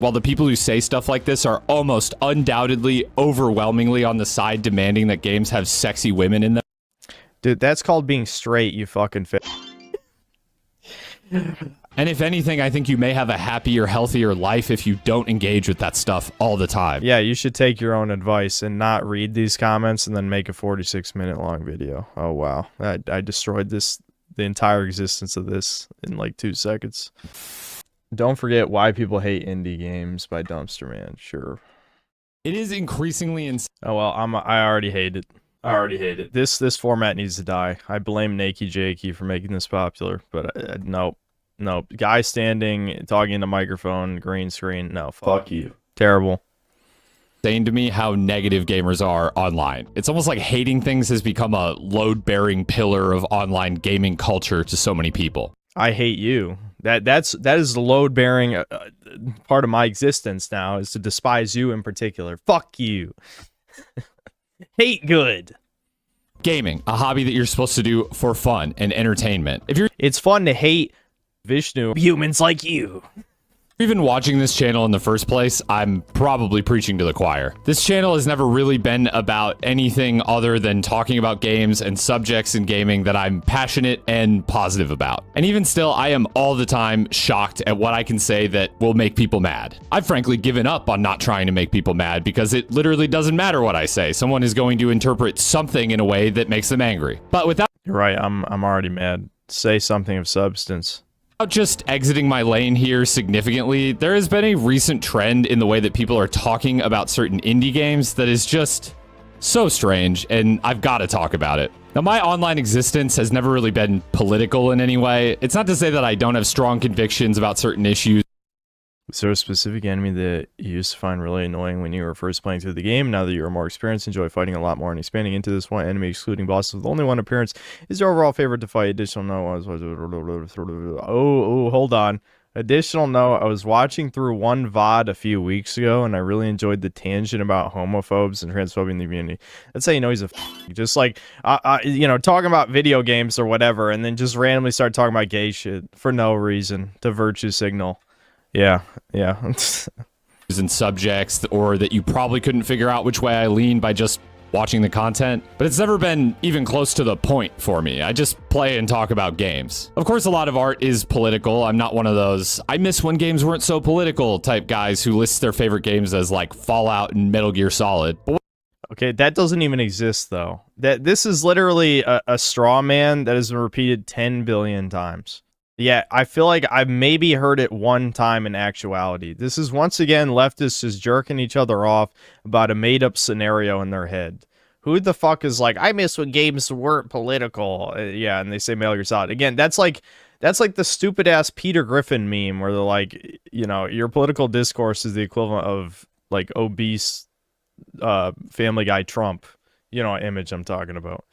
while the people who say stuff like this are almost undoubtedly, overwhelmingly on the side demanding that games have sexy women in them. Dude, that's called being straight, you fucking fit. And if anything, I think you may have a happier, healthier life if you don't engage with that stuff all the time. Yeah, you should take your own advice and not read these comments and then make a 46-minute long video. Oh, wow. I destroyed the entire existence of this in like 2 seconds. Don't forget Why People Hate Indie Games by Dumpster Man. Sure. It is increasingly insane. Oh, well, I already hate it. I already hate it. This format needs to die. I blame Nakey Jakey for making this popular, but nope. Nope. Guy standing, talking in a microphone, green screen. No, fuck you. Terrible. Saying to me how negative gamers are online. It's almost like hating things has become a load-bearing pillar of online gaming culture to so many people. I hate you. That is the load-bearing part of my existence now, is to despise you in particular. Fuck you. Hate good. Gaming, a hobby that you're supposed to do for fun and entertainment. It's fun to hate Vishnu, humans like you. Even watching this channel in the first place, I'm probably preaching to the choir. This channel has never really been about anything other than talking about games and subjects in gaming that I'm passionate and positive about. And even still, I am all the time shocked at what I can say that will make people mad. I've frankly given up on not trying to make people mad because it literally doesn't matter what I say. Someone is going to interpret something in a way that makes them angry. But without— You're right, I'm already mad. Say something of substance. Just exiting my lane here significantly, there has been a recent trend in the way that people are talking about certain indie games that is just so strange, and I've got to talk about it. Now, my online existence has never really been political in any way. It's not to say that I don't have strong convictions about certain issues. Is there a specific enemy that you used to find really annoying when you were first playing through the game? Now that you're more experienced, enjoy fighting a lot more and expanding into this one enemy, excluding bosses with only one appearance, is your overall favorite to fight? Additional note, hold on. Additional note, I was watching through one VOD a few weeks ago, and I really enjoyed the tangent about homophobes and transphobia in the community. That's how you know he's a just like, you know, talking about video games or whatever, and then just randomly start talking about gay shit for no reason to virtue signal. Yeah. And subjects, or that you probably couldn't figure out which way I lean by just watching the content, but it's never been even close to the point for me. I just play and talk about games. Of course, a lot of art is political. I'm not one of those "I miss when games weren't so political" type guys who lists their favorite games as like Fallout and Metal Gear Solid. Okay, that doesn't even exist though. This is literally a straw man that has been repeated 10 billion times. Yeah, I feel like I've maybe heard it one time in actuality. This is once again leftists just jerking each other off about a made-up scenario in their head. Who the fuck is like, "I miss when games weren't political"? Yeah, and they say Metal Gear Solid. Again, that's like the stupid-ass Peter Griffin meme where they're like, you know, your political discourse is the equivalent of, like, obese Family Guy Trump. You know what image I'm talking about.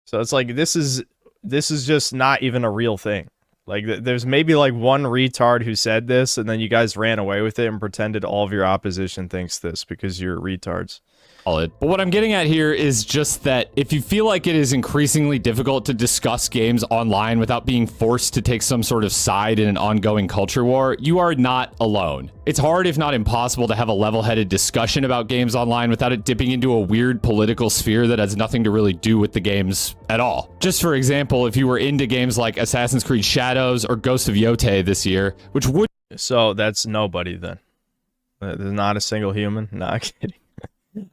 So it's like, this is just not even a real thing. Like, there's maybe like one retard who said this, and then you guys ran away with it and pretended all of your opposition thinks this because you're retards. But what I'm getting at here is just that if you feel like it is increasingly difficult to discuss games online without being forced to take some sort of side in an ongoing culture war, you are not alone. It's hard, if not impossible, to have a level-headed discussion about games online without it dipping into a weird political sphere that has nothing to really do with the games at all. Just for example, if you were into games like Assassin's Creed Shadows or Ghost of Yotei this year, which would— So that's nobody then. There's not a single human? Nah, kidding.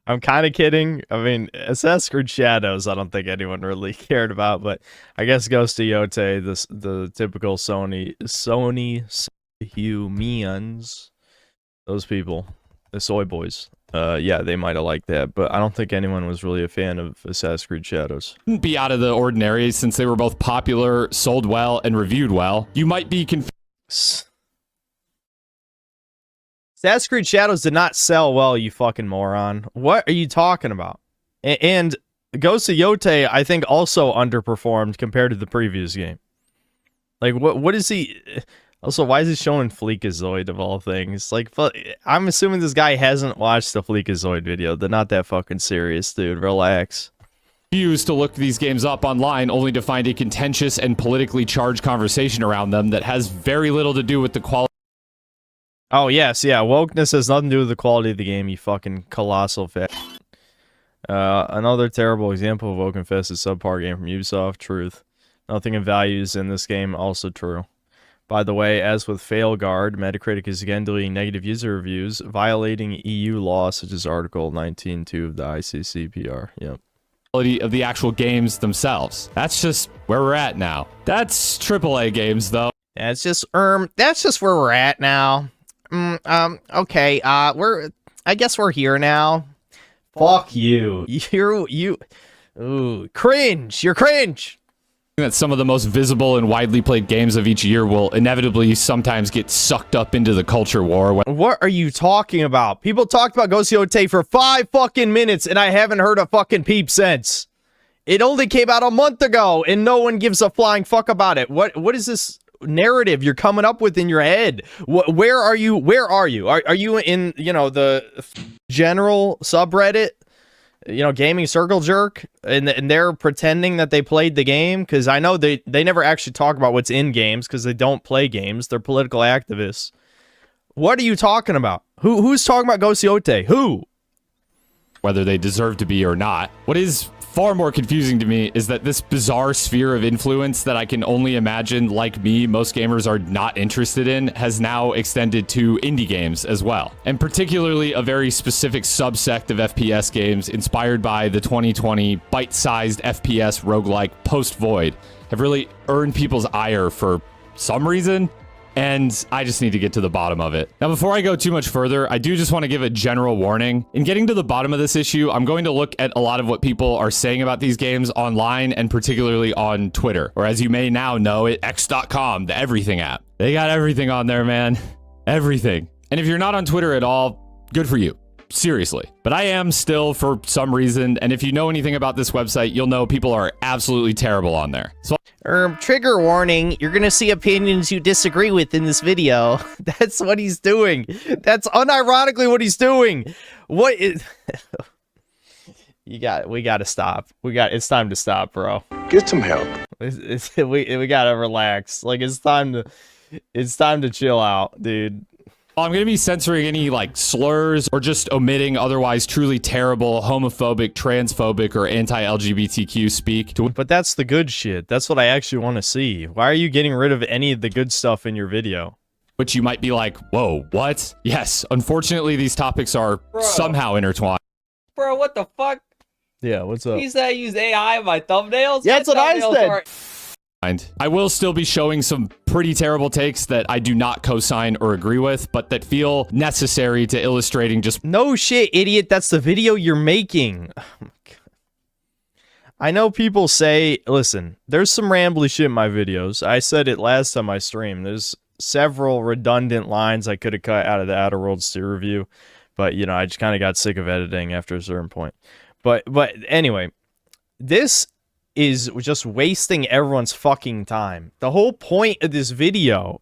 I'm kind of kidding. I mean, Assassin's Creed Shadows, I don't think anyone really cared about, but I guess Ghost of Yotei, the typical Sony humans, those people, the soy boys, yeah, they might have liked that, but I don't think anyone was really a fan of Assassin's Creed Shadows. Be out of the ordinary since they were both popular, sold well, and reviewed well. You might be confused. Assassin's Creed Shadows did not sell well, you fucking moron. What are you talking about? And Ghost of Yotei, I think, also underperformed compared to the previous game. Like, what is he... Also, why is he showing Fleekazoid of all things? Like, I'm assuming this guy hasn't watched the Fleekazoid video. They're not that fucking serious, dude. Relax. To look these games up online only to find a contentious and politically charged conversation around them that has very little to do with the quality Oh, yes, yeah. Wokeness has nothing to do with the quality of the game, you fucking colossal fat. Another terrible example of woke and fest is subpar game from Ubisoft. Truth. Nothing of values in this game. Also true. By the way, as with Failguard, Metacritic is again deleting negative user reviews, violating EU law such as Article 19.2 of the ICCPR. Yep. Of the actual games themselves. That's just where we're at now. That's AAA games, though. That's just where we're at now. Okay, I guess we're here now. Fuck you. Ooh, cringe. You're cringe. That some of the most visible and widely played games of each year will inevitably sometimes get sucked up into the culture war. What are you talking about? People talked about Ghost Yote for 5 fucking minutes, and I haven't heard a fucking peep since. It only came out a month ago, and no one gives a flying fuck about it. What is this narrative you're coming up with in your head? Where are you? Are you in, the general subreddit? Gaming Circle Jerk, and they're pretending that they played the game, because I know they never actually talk about what's in games, because they don't play games. They're political activists. What are you talking about? Who's talking about Ghost Yote? Who? Whether they deserve to be or not. What is far more confusing to me is that this bizarre sphere of influence that I can only imagine, like me, most gamers are not interested in, has now extended to indie games as well. And particularly a very specific subsect of FPS games inspired by the 2020 bite-sized FPS roguelike Post-Void have really earned people's ire for some reason. And I just need to get to the bottom of it. Now, before I go too much further, I do just want to give a general warning. In getting to the bottom of this issue, I'm going to look at a lot of what people are saying about these games online, and particularly on Twitter, or as you may now know it, x.com, the everything app. They got everything on there, man. Everything. And if you're not on Twitter at all, good for you. Seriously. But I am still for some reason, and if you know anything about this website, you'll know people are absolutely terrible on there. So trigger warning, you're gonna see opinions you disagree with in this video. That's what he's doing. That's unironically what he's doing. What is... we gotta stop. It's time to stop, bro. Get some help. We gotta relax. Like, it's time to chill out, dude. I'm going to be censoring any, slurs or just omitting otherwise truly terrible homophobic, transphobic, or anti-LGBTQ speak. But that's the good shit. That's what I actually want to see. Why are you getting rid of any of the good stuff in your video? Which you might be like, whoa, what? Yes, unfortunately, these topics are somehow intertwined. Bro, what the fuck? Yeah, what's up? He said I use AI in my thumbnails? Yeah, that's what I said. I will still be showing some pretty terrible takes that I do not co-sign or agree with, but that feel necessary to illustrating just... No shit, idiot. That's the video you're making. Oh my God. I know people say, listen, there's some rambly shit in my videos. I said it last time I streamed. There's several redundant lines I could have cut out of the Outer Worlds 2 review, but, I just kind of got sick of editing after a certain point. But anyway, this is just wasting everyone's fucking time. The whole point of this video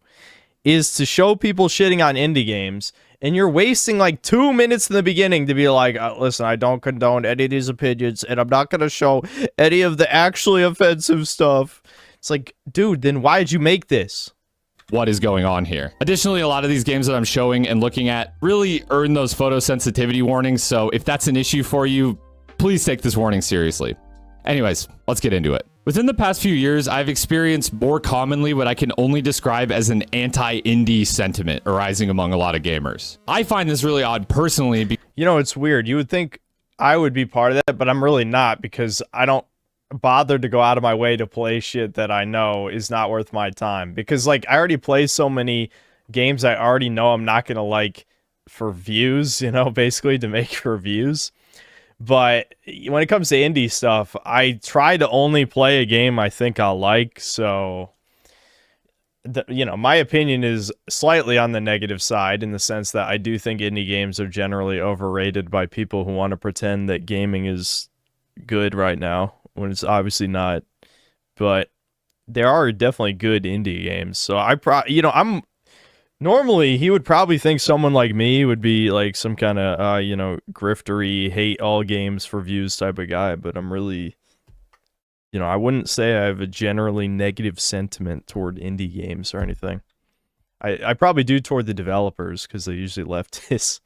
is to show people shitting on indie games, and you're wasting 2 minutes in the beginning to be like, listen, I don't condone any of these opinions, and I'm not gonna show any of the actually offensive stuff. It's like, dude, then why'd you make this? What is going on here? Additionally, a lot of these games that I'm showing and looking at really earn those photosensitivity warnings, so if that's an issue for you, please take this warning seriously. Anyways, let's get into it. Within the past few years, I've experienced more commonly what I can only describe as an anti-indie sentiment arising among a lot of gamers. I find this really odd personally. It's weird. You would think I would be part of that, but I'm really not, because I don't bother to go out of my way to play shit that I know is not worth my time. Because, I already play so many games I already know I'm not going to like for views, basically to make for views. But when it comes to indie stuff, I try to only play a game I think I'll like. So, my opinion is slightly on the negative side in the sense that I do think indie games are generally overrated by people who want to pretend that gaming is good right now when it's obviously not. But there are definitely good indie games. So normally, he would probably think someone like me would be some kind of, griftery, hate all games for views type of guy, but I'm really, I wouldn't say I have a generally negative sentiment toward indie games or anything. I probably do toward the developers because they're usually leftists.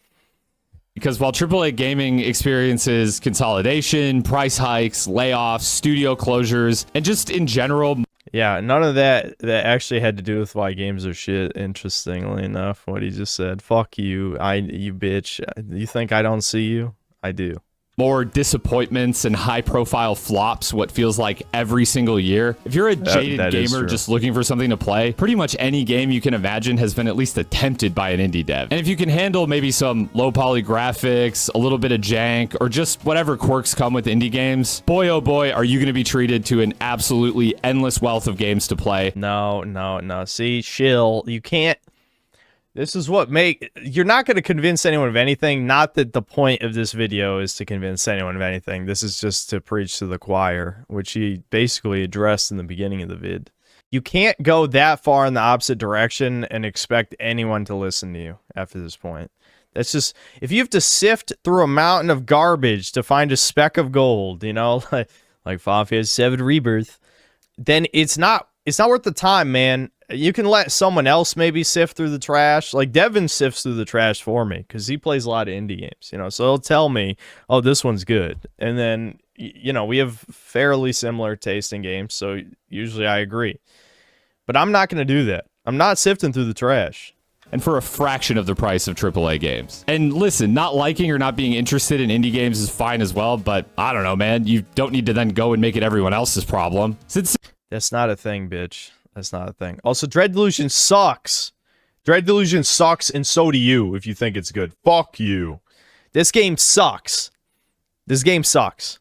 Because while AAA gaming experiences consolidation, price hikes, layoffs, studio closures, and just in general... Yeah, none of that actually had to do with why games are shit, interestingly enough, what he just said. Fuck you, you bitch. You think I don't see you? I do. More disappointments and high-profile flops, what feels like every single year. If you're a jaded gamer just looking for something to play, pretty much any game you can imagine has been at least attempted by an indie dev. And if you can handle maybe some low-poly graphics, a little bit of jank, or just whatever quirks come with indie games, boy oh boy, are you going to be treated to an absolutely endless wealth of games to play. No. See, shill, you can't... This is what you're not going to convince anyone of anything. Not that the point of this video is to convince anyone of anything. This is just to preach to the choir, which he basically addressed in the beginning of the vid. You can't go that far in the opposite direction and expect anyone to listen to you after this point. That's just, if you have to sift through a mountain of garbage to find a speck of gold, you know, like Final Fantasy VII Rebirth, then it's not worth the time, man. You can let someone else maybe sift through the trash. Like Devin sifts through the trash for me because he plays a lot of indie games, you know. So he'll tell me, "Oh, this one's good," and then you know we have fairly similar taste in games, so usually I agree. But I'm not going to do that. I'm not sifting through the trash. And for a fraction of the price of AAA games. And listen, not liking or not being interested in indie games is fine as well. But I don't know, man. You don't need to then go and make it everyone else's problem. That's not a thing, bitch. That's not a thing. Also, Dread Delusion sucks. Dread Delusion sucks, and so do you if you think it's good. Fuck you. This game sucks. This game sucks.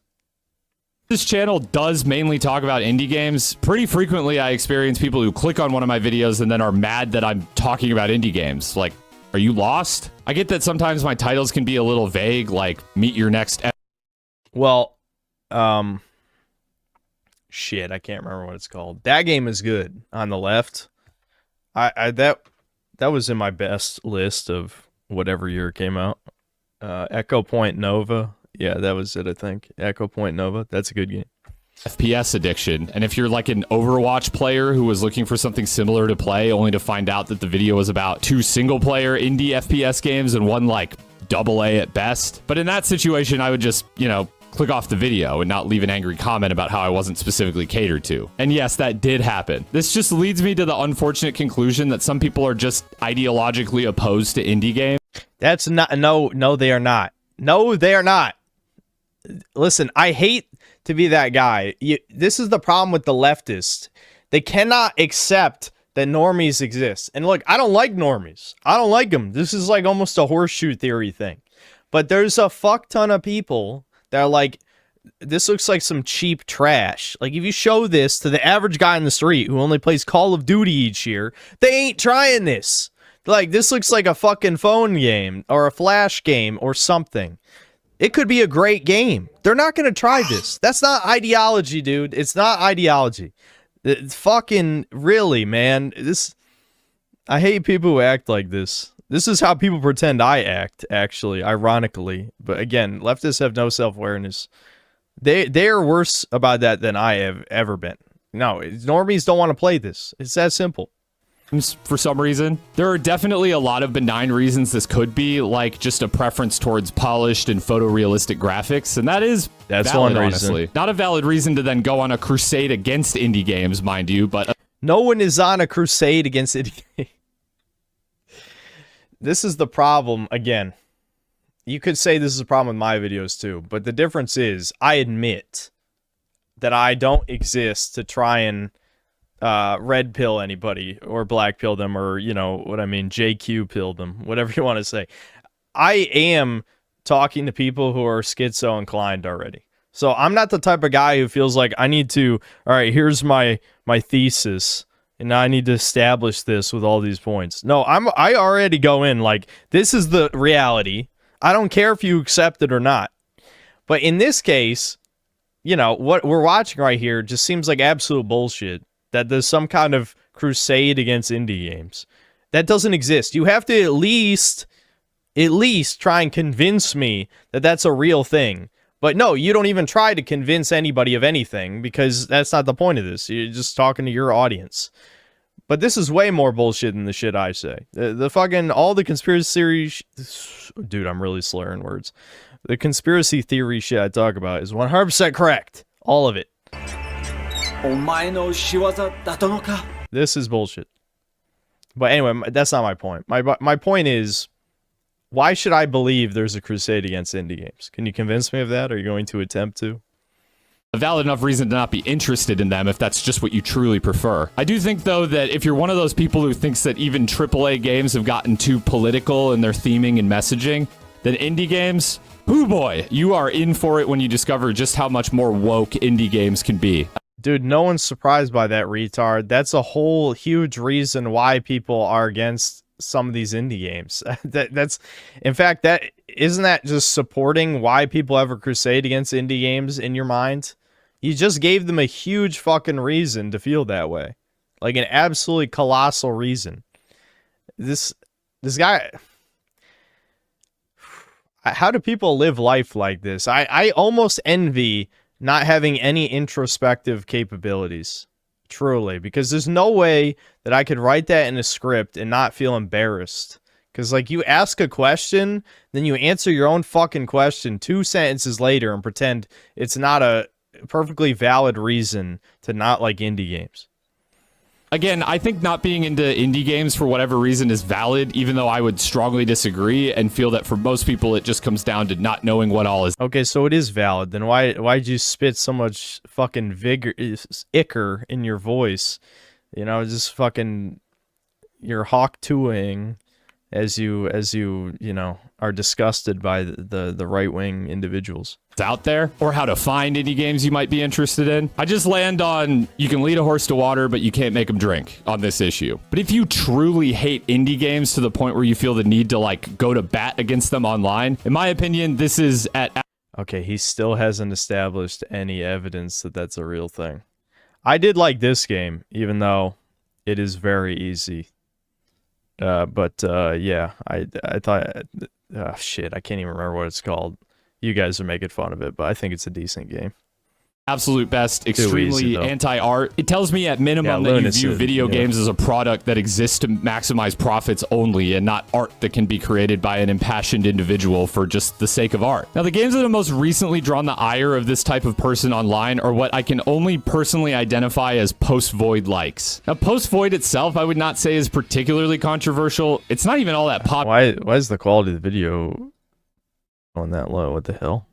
This channel does mainly talk about indie games. Pretty frequently, I experience people who click on one of my videos and then are mad that I'm talking about indie games. Like, are you lost? I get that sometimes my titles can be a little vague, like, meet your next... Well, shit, I can't remember what it's called. That game is good on the left. That was in my best list of whatever year it came out. Echo Point Nova. Yeah, that was it, I think. Echo Point Nova. That's a good game. FPS addiction. And if you're like an Overwatch player who was looking for something similar to play, only to find out that the video was about 2 single-player indie FPS games and 1 like AA at best. But in that situation, I would just, you know, click off the video and not leave an angry comment about how I wasn't specifically catered to. And yes, that did happen. This just leads me to the unfortunate conclusion that some people are just ideologically opposed to indie games. That's not, no, they are not. No, they are not. Listen, I hate to be that guy. This is the problem with the leftists. They cannot accept that normies exist. And look, I don't like normies. I don't like them. This is like almost a horseshoe theory thing. But there's a fuck ton of people that are like, this looks like some cheap trash. Like, if you show this to the average guy in the street who only plays Call of Duty each year, they ain't trying this. Like, this looks like a fucking phone game or a flash game or something. It could be a great game. They're not going to try this. That's not ideology, dude. It's not ideology. It's fucking, really, man. I hate people who act like this. This is how people pretend I act, actually, ironically. But again, leftists have no self-awareness. They are worse about that than I have ever been. No, normies don't want to play this. It's that simple. For some reason, there are definitely a lot of benign reasons this could be, like just a preference towards polished and photorealistic graphics, and that's valid, one reason. Honestly. Not a valid reason to then go on a crusade against indie games, mind you, but... No one is on a crusade against indie games. This is the problem, again. You could say this is a problem with my videos too, but the difference is, I admit that I don't exist to try and red pill anybody or black pill them, or you know what I mean, JQ pill them, whatever you want to say. I am talking to people who are schizo inclined already. So I'm not the type of guy who feels like I need to, all right, here's my thesis and now I need to establish this with all these points. No, I already go in like, this is the reality. I don't care if you accept it or not. But in this case, you know, what we're watching right here just seems like absolute bullshit. That there's some kind of crusade against indie games. That doesn't exist. You have to at least try and convince me that that's a real thing. But no, you don't even try to convince anybody of anything because that's not the point of this. You're just talking to your audience. But this is way more bullshit than the shit I say. The fucking, all the conspiracy dude, I'm really slurring words. The conspiracy theory shit I talk about is 100% correct. All of it. This is bullshit. But anyway, that's not my point. My point is, why should I believe there's a crusade against indie games? Can you convince me of that? Are you going to attempt to? A valid enough reason to not be interested in them if that's just what you truly prefer. I do think, though, that if you're one of those people who thinks that even AAA games have gotten too political in their theming and messaging, then indie games, hoo boy, you are in for it when you discover just how much more woke indie games can be. Dude, no one's surprised by that, retard. That's a whole huge reason why people are against some of these indie games. That's, in fact, isn't that just supporting why people have a crusade against indie games in your mind? You just gave them a huge fucking reason to feel that way. Like an absolutely colossal reason. This guy... How do people live life like this? I almost envy not having any introspective capabilities. Truly. Because there's no way that I could write that in a script and not feel embarrassed. Because, like, you ask a question, then you answer your own fucking question 2 sentences later and pretend it's not a perfectly valid reason to not like indie games. Again, I think not being into indie games for whatever reason is valid, even though I would strongly disagree and feel that for most people it just comes down to not knowing what all is. Okay, so it is valid. Then why'd you spit so much fucking vigor, ichor in your voice? You know, just fucking, you're hawk-toing as you know, are disgusted by the right-wing individuals. It's out there, or how to find indie games you might be interested in. I just land on you can lead a horse to water, but you can't make them drink on this issue. But if you truly hate indie games to the point where you feel the need to like go to bat against them online, in my opinion, this is at... Okay, he still hasn't established any evidence that that's a real thing. I did like this game, even though it is very easy. Yeah, I thought, shit, I can't even remember what it's called. You guys are making fun of it, but I think it's a decent game. Absolute best, extremely anti-art. It tells me at minimum that you view video games as a product that exists to maximize profits only and not art that can be created by an impassioned individual for just the sake of art. Now, the games that have most recently drawn the ire of this type of person online are what I can only personally identify as post-void likes. Now, post-void itself, I would not say is particularly controversial. It's not even all that popular. Why is the quality of the video on that low? What the hell?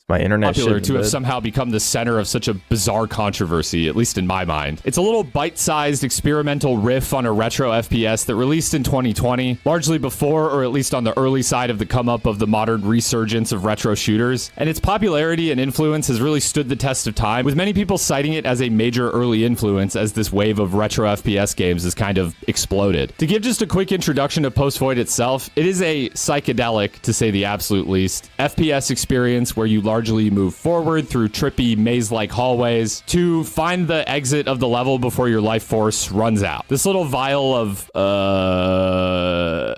My internet popular to have somehow become the center of such a bizarre controversy, at least in my mind. It's a little bite-sized experimental riff on a retro FPS that released in 2020, largely before or at least on the early side of the come-up of the modern resurgence of retro shooters, and its popularity and influence has really stood the test of time, with many people citing it as a major early influence as this wave of retro FPS games has kind of exploded. To give just a quick introduction to Post-Void itself, it is a psychedelic, to say the absolute least, FPS experience where you largely move forward through trippy maze-like hallways to find the exit of the level before your life force runs out. This little vial of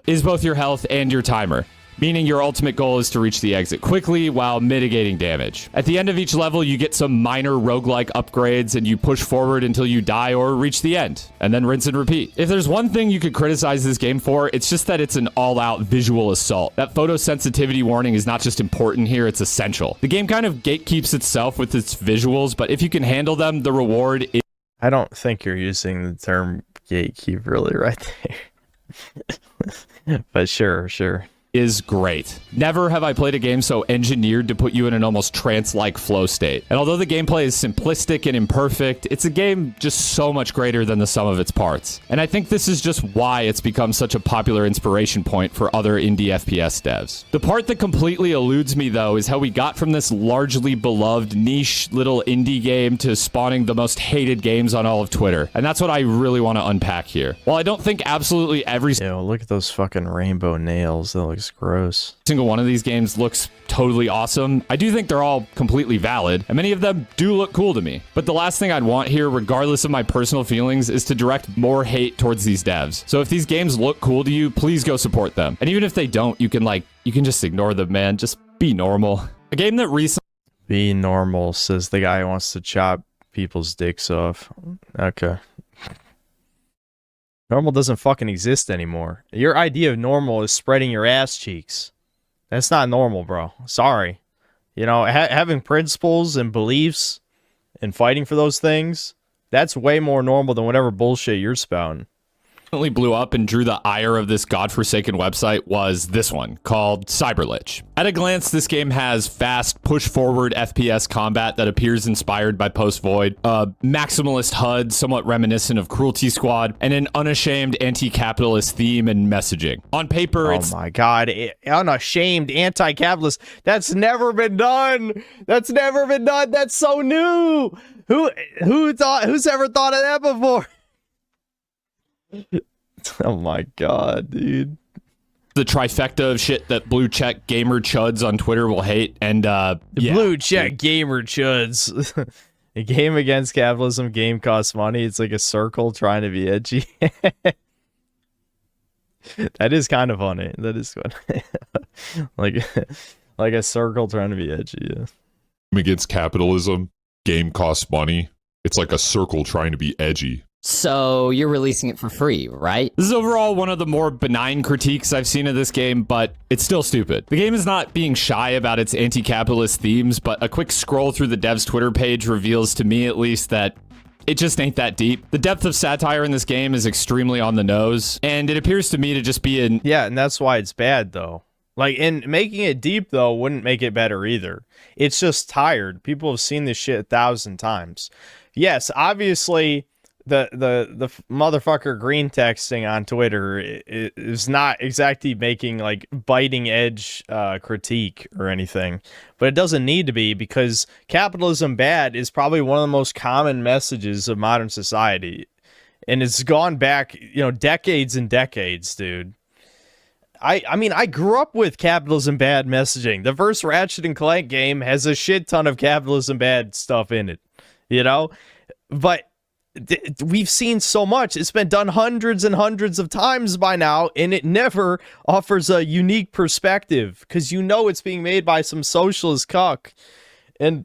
is both your health and your timer, meaning your ultimate goal is to reach the exit quickly while mitigating damage. At the end of each level, you get some minor roguelike upgrades and you push forward until you die or reach the end, and then rinse and repeat. If there's one thing you could criticize this game for, it's just that it's an all-out visual assault. That photosensitivity warning is not just important here, it's essential. The game kind of gatekeeps itself with its visuals, but if you can handle them, the reward is... I don't think you're using the term gatekeep really right there. But sure. Is great. Never have I played a game so engineered to put you in an almost trance-like flow state. And although the gameplay is simplistic and imperfect, it's a game just so much greater than the sum of its parts. And I think this is just why it's become such a popular inspiration point for other indie FPS devs. The part that completely eludes me, though, is how we got from this largely beloved niche little indie game to spawning the most hated games on all of Twitter. And that's what I really want to unpack here. While I don't think absolutely every... Yo, look at those fucking rainbow nails. That looks gross. Single one of these games looks totally awesome. I do think they're all completely valid, and many of them do look cool to me. But the last thing I'd want here, regardless of my personal feelings, is to direct more hate towards these devs. So if these games look cool to you, please go support them. And even if they don't, you can just ignore them, man. Just be normal. A game that recently... Be normal, says the guy who wants to chop people's dicks off. Okay. Normal doesn't fucking exist anymore. Your idea of normal is spreading your ass cheeks. That's not normal, bro. Sorry. You know, having principles and beliefs and fighting for those things, that's way more normal than whatever bullshit you're spouting. Blew up and drew the ire of this godforsaken website was this one called Cyberlich. At a glance, this game has fast push-forward FPS combat that appears inspired by Post-Void, a maximalist HUD somewhat reminiscent of Cruelty Squad, and an unashamed anti-capitalist theme and messaging. On paper, it's... Oh my god, unashamed anti-capitalist. That's never been done. That's never been done. That's so new. Who's ever thought of that before? Oh my god, dude. The trifecta of shit that blue check gamer chuds on Twitter will hate, and yeah, blue check gamer chuds. A game against capitalism, game costs money. It's like a circle trying to be edgy. That is kind of funny. That is funny. like a circle trying to be edgy. Yeah. Against capitalism, game costs money. It's like a circle trying to be edgy. So you're releasing it for free, right? This is overall one of the more benign critiques I've seen of this game, but it's still stupid. The game is not being shy about its anti-capitalist themes, but a quick scroll through the dev's Twitter page reveals, to me at least, that it just ain't that deep. The depth of satire in this game is extremely on the nose, and it appears to me to just be an... Yeah, and that's why it's bad, though. Like, and making it deep, though, wouldn't make it better either. It's just tired. People have seen this shit 1,000 times. Yes, obviously... The motherfucker green texting on Twitter is not exactly making like biting edge critique or anything, but it doesn't need to be, because capitalism bad is probably one of the most common messages of modern society, and it's gone back, you know, decades and decades, dude. I mean, I grew up with capitalism bad messaging. The first Ratchet and Clank game has a shit ton of capitalism bad stuff in it, you know, but we've seen so much. It's been done hundreds and hundreds of times by now, and it never offers a unique perspective, because you know it's being made by some socialist cuck, and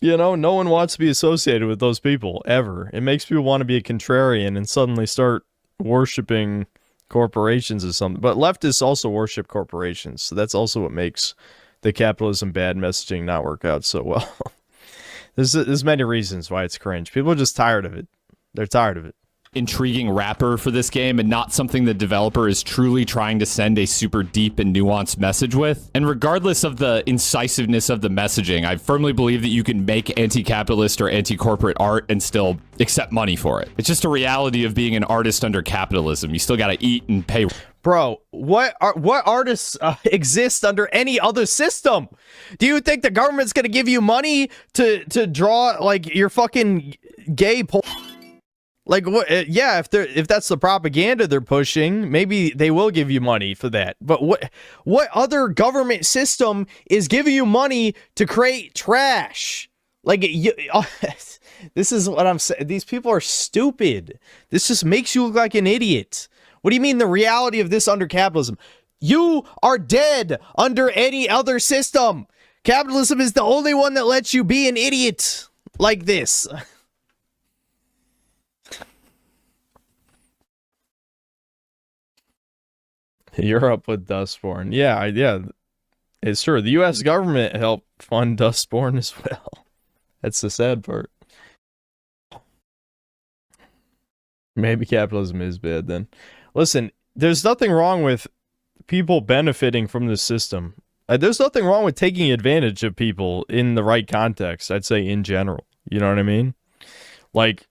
you know, no one wants to be associated with those people ever. It makes people want to be a contrarian and suddenly start worshiping corporations or something. But leftists also worship corporations, so that's also what makes the capitalism bad messaging not work out so well. There's many reasons why it's cringe. People are just tired of it. They're tired of it. Intriguing wrapper for this game, and not something the developer is truly trying to send a super deep and nuanced message with. And regardless of the incisiveness of the messaging, I firmly believe that you can make anti-capitalist or anti-corporate art and still accept money for it. It's just a reality of being an artist under capitalism. You still gotta eat and pay. Bro, what artists exist under any other system? Do you think the government's gonna give you money to draw like your fucking gay like what? Yeah, if that's the propaganda they're pushing, maybe they will give you money for that. But what other government system is giving you money to create trash? Like this is what I'm saying. These people are stupid. This just makes you look like an idiot. What do you mean the reality of this under capitalism? You are dead under any other system. Capitalism is the only one that lets you be an idiot like this. Europe with Dustborn. Yeah, it's true. The U.S. government helped fund Dustborn as well. That's the sad part. Maybe capitalism is bad then. Listen, there's nothing wrong with people benefiting from the system. There's nothing wrong with taking advantage of people in the right context, I'd say, in general. You know what I mean? Like,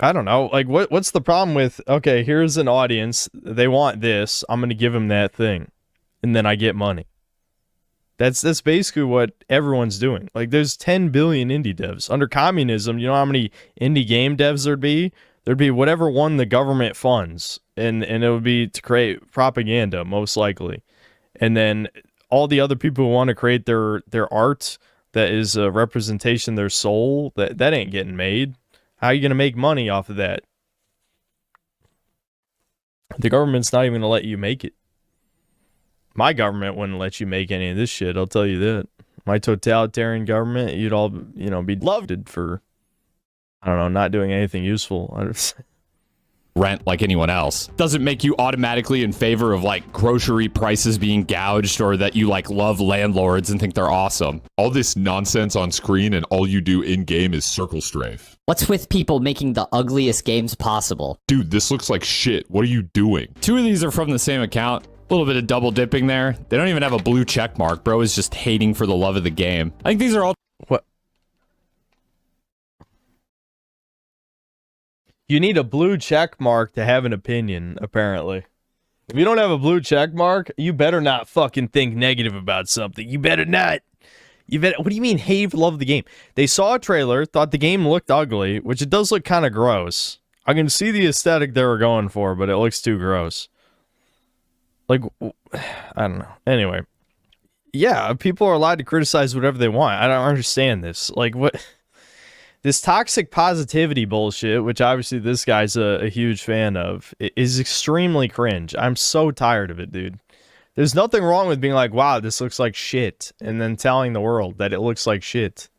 I don't know. Like, what's the problem with, okay, here's an audience. They want this. I'm going to give them that thing. And then I get money. That's basically what everyone's doing. Like, there's 10 billion indie devs. Under communism, you know how many indie game devs there'd be? There'd be whatever one the government funds, and it would be to create propaganda, most likely. And then all the other people who want to create their art that is a representation of their soul, that ain't getting made. How are you going to make money off of that? The government's not even going to let you make it. My government wouldn't let you make any of this shit, I'll tell you that. My totalitarian government, you'd all, be loved for I don't know, not doing anything useful. rent like anyone else. Doesn't make you automatically in favor of like grocery prices being gouged or that you like love landlords and think they're awesome. All this nonsense on screen and all you do in-game is circle strafe. What's with people making the ugliest games possible? Dude, this looks like shit. What are you doing? 2 of these are from the same account. A little bit of double dipping there. They don't even have a blue check mark. Bro is just hating for the love of the game. I think these are all... What? You need a blue check mark to have an opinion, apparently. If you don't have a blue check mark, you better not fucking think negative about something. You better not. What do you mean hate for love of the game? They saw a trailer, thought the game looked ugly, which it does look kind of gross. I can see the aesthetic they were going for, but it looks too gross. Like, I don't know. Anyway. Yeah, people are allowed to criticize whatever they want. I don't understand this. Like, what... This toxic positivity bullshit, which obviously this guy's a huge fan of, is extremely cringe. I'm so tired of it, dude. There's nothing wrong with being like, wow, this looks like shit, and then telling the world that it looks like shit.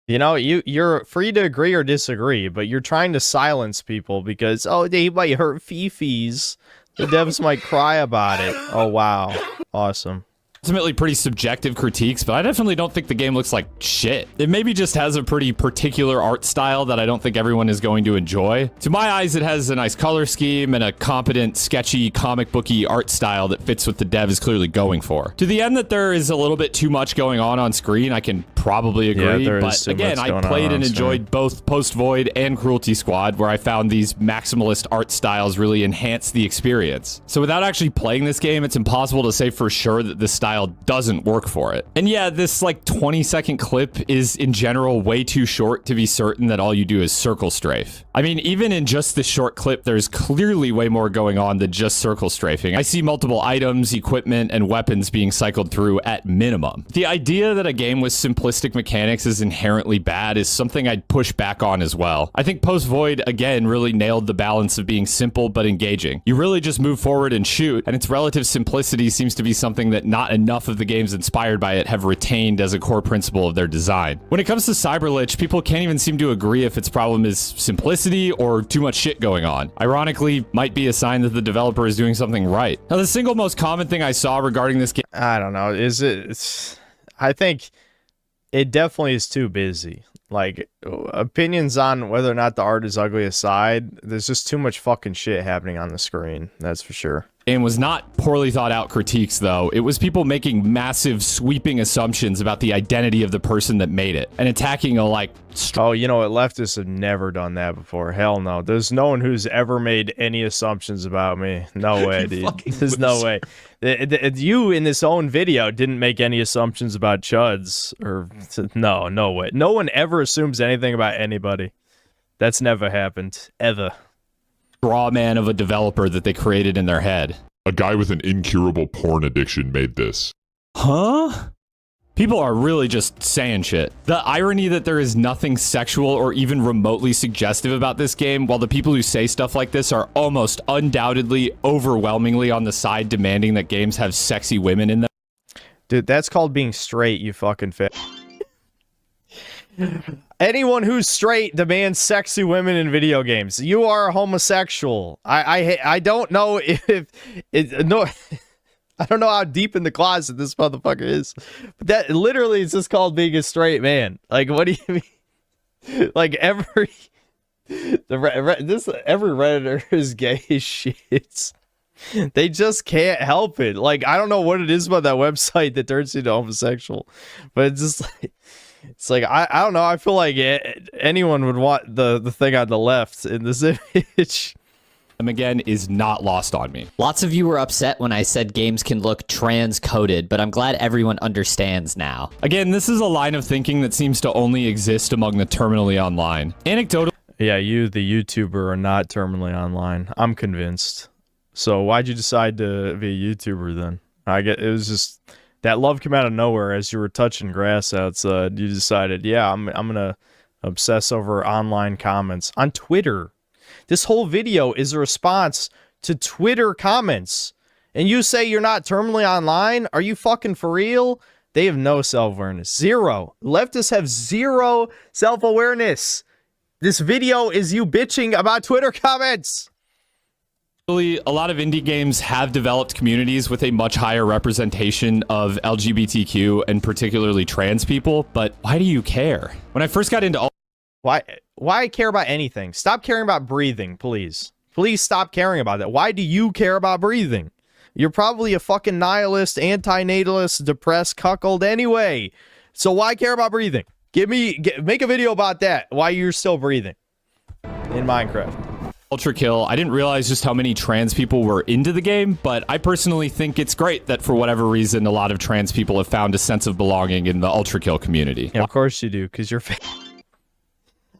You know, you're free to agree or disagree, but you're trying to silence people because, oh, they might hurt Fifis. The devs might cry about it. Oh, wow. Awesome. Ultimately pretty subjective critiques, but I definitely don't think the game looks like shit. It maybe just has a pretty particular art style that I don't think everyone is going to enjoy. To my eyes, it has a nice color scheme and a competent, sketchy, comic booky art style that fits what the dev is clearly going for. To the end that there is a little bit too much going on screen, I can probably agree, but again, I played and enjoyed both Post Void and Cruelty Squad, where I found these maximalist art styles really enhance the experience. So without actually playing this game, it's impossible to say for sure that this style doesn't work for it. And yeah, this like 20-second clip is in general way too short to be certain that all you do is circle strafe. I mean, even in just this short clip, there's clearly way more going on than just circle strafing. I see multiple items, equipment, and weapons being cycled through at minimum. The idea that a game with simplistic mechanics is inherently bad is something I'd push back on as well. I think Post Void, again, really nailed the balance of being simple but engaging. You really just move forward and shoot, and its relative simplicity seems to be something that not enough of the games inspired by it have retained as a core principle of their design. When it comes to Cyberlich, people can't even seem to agree if its problem is simplicity or too much shit going on. Ironically, might be a sign that the developer is doing something right. Now, the single most common thing I saw regarding this game... I don't know. I think it definitely is too busy. Like, opinions on whether or not the art is ugly aside, there's just too much fucking shit happening on the screen. That's for sure. And was not poorly thought out critiques, though. It was people making massive, sweeping assumptions about the identity of the person that made it and attacking a, like... Oh, you know what? Leftists have never done that before. Hell no. There's no one who's ever made any assumptions about me. No way, dude. There's no way. You, in this own video, didn't make any assumptions about chuds. Or no way. No one ever assumes anything about anybody. That's never happened. Ever. Straw man of a developer that they created in their head. A guy with an incurable porn addiction made this. Huh? People are really just saying shit. The irony that there is nothing sexual or even remotely suggestive about this game, while the people who say stuff like this are almost undoubtedly, overwhelmingly on the side demanding that games have sexy women in them. Dude, that's called being straight, you fucking fit. Anyone who's straight demands sexy women in video games. You are a homosexual. I don't know if it no I don't know how deep in the closet this motherfucker is. But that literally is just called being a straight man. Like, what do you mean? Like every Redditor is gay as shit. They just can't help it. Like, I don't know what it is about that website that turns you into homosexual, but it's just like, it's like, I don't know. I feel like anyone would want the thing on the left in this image. Again, is not lost on me. Lots of you were upset when I said games can look trans-coded, but I'm glad everyone understands now. Again, this is a line of thinking that seems to only exist among the terminally online. Anecdotal. Yeah, you, the YouTuber, are not terminally online. I'm convinced. So why'd you decide to be a YouTuber then? It was just... That love came out of nowhere as you were touching grass outside. You decided, yeah, I'm gonna obsess over online comments on Twitter. This whole video is a response to Twitter comments. And you say you're not terminally online? Are you fucking for real? They have no self-awareness. Zero. Leftists have zero self-awareness. This video is you bitching about Twitter comments. A lot of indie games have developed communities with a much higher representation of LGBTQ and particularly trans people, but why do you care? When I first got into Why care about anything? Stop caring about breathing, please. Please stop caring about that. Why do you care about breathing? You're probably a fucking nihilist, anti-natalist, depressed cuckold anyway. So why care about breathing? Make a video about that. Why you're still breathing in Minecraft. Ultra Kill, I didn't realize just how many trans people were into the game, but I personally think it's great that for whatever reason, a lot of trans people have found a sense of belonging in the Ultra Kill community. Yeah, of course you do, because you're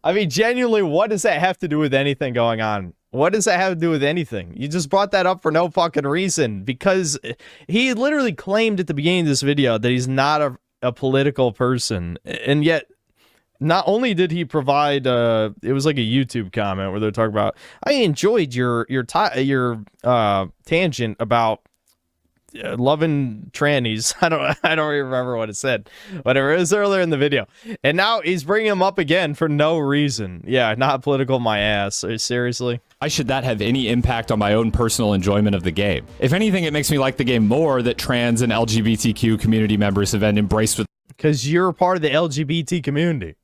I mean, genuinely, what does that have to do with anything going on? What does that have to do with anything? You just brought that up for no fucking reason, because he literally claimed at the beginning of this video that he's not a political person, and yet not only did he provide it was like a YouTube comment where they're talking about, I enjoyed your tangent about loving trannies. I don't even remember what it said. Whatever, it was earlier in the video, and now he's bringing him up again for no reason. Yeah, not political, my ass. Seriously, why should that have any impact on my own personal enjoyment of the game? If anything, it makes me like the game more that trans and LGBTQ community members have been embraced with. Because you're part of the LGBT community.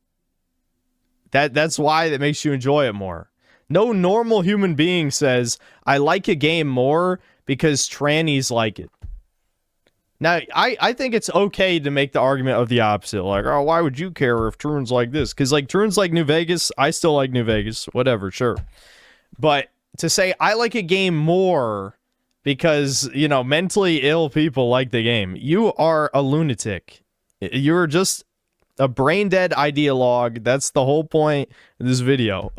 That's why that makes you enjoy it more. No normal human being says, I like a game more because trannies like it. Now, I think it's okay to make the argument of the opposite. Like, oh, why would you care if Troon's like this? Because, like, Troon's like New Vegas. I still like New Vegas. Whatever, sure. But to say, I like a game more because, you know, mentally ill people like the game. You are a lunatic. You're just a brain-dead ideologue. That's the whole point of this video.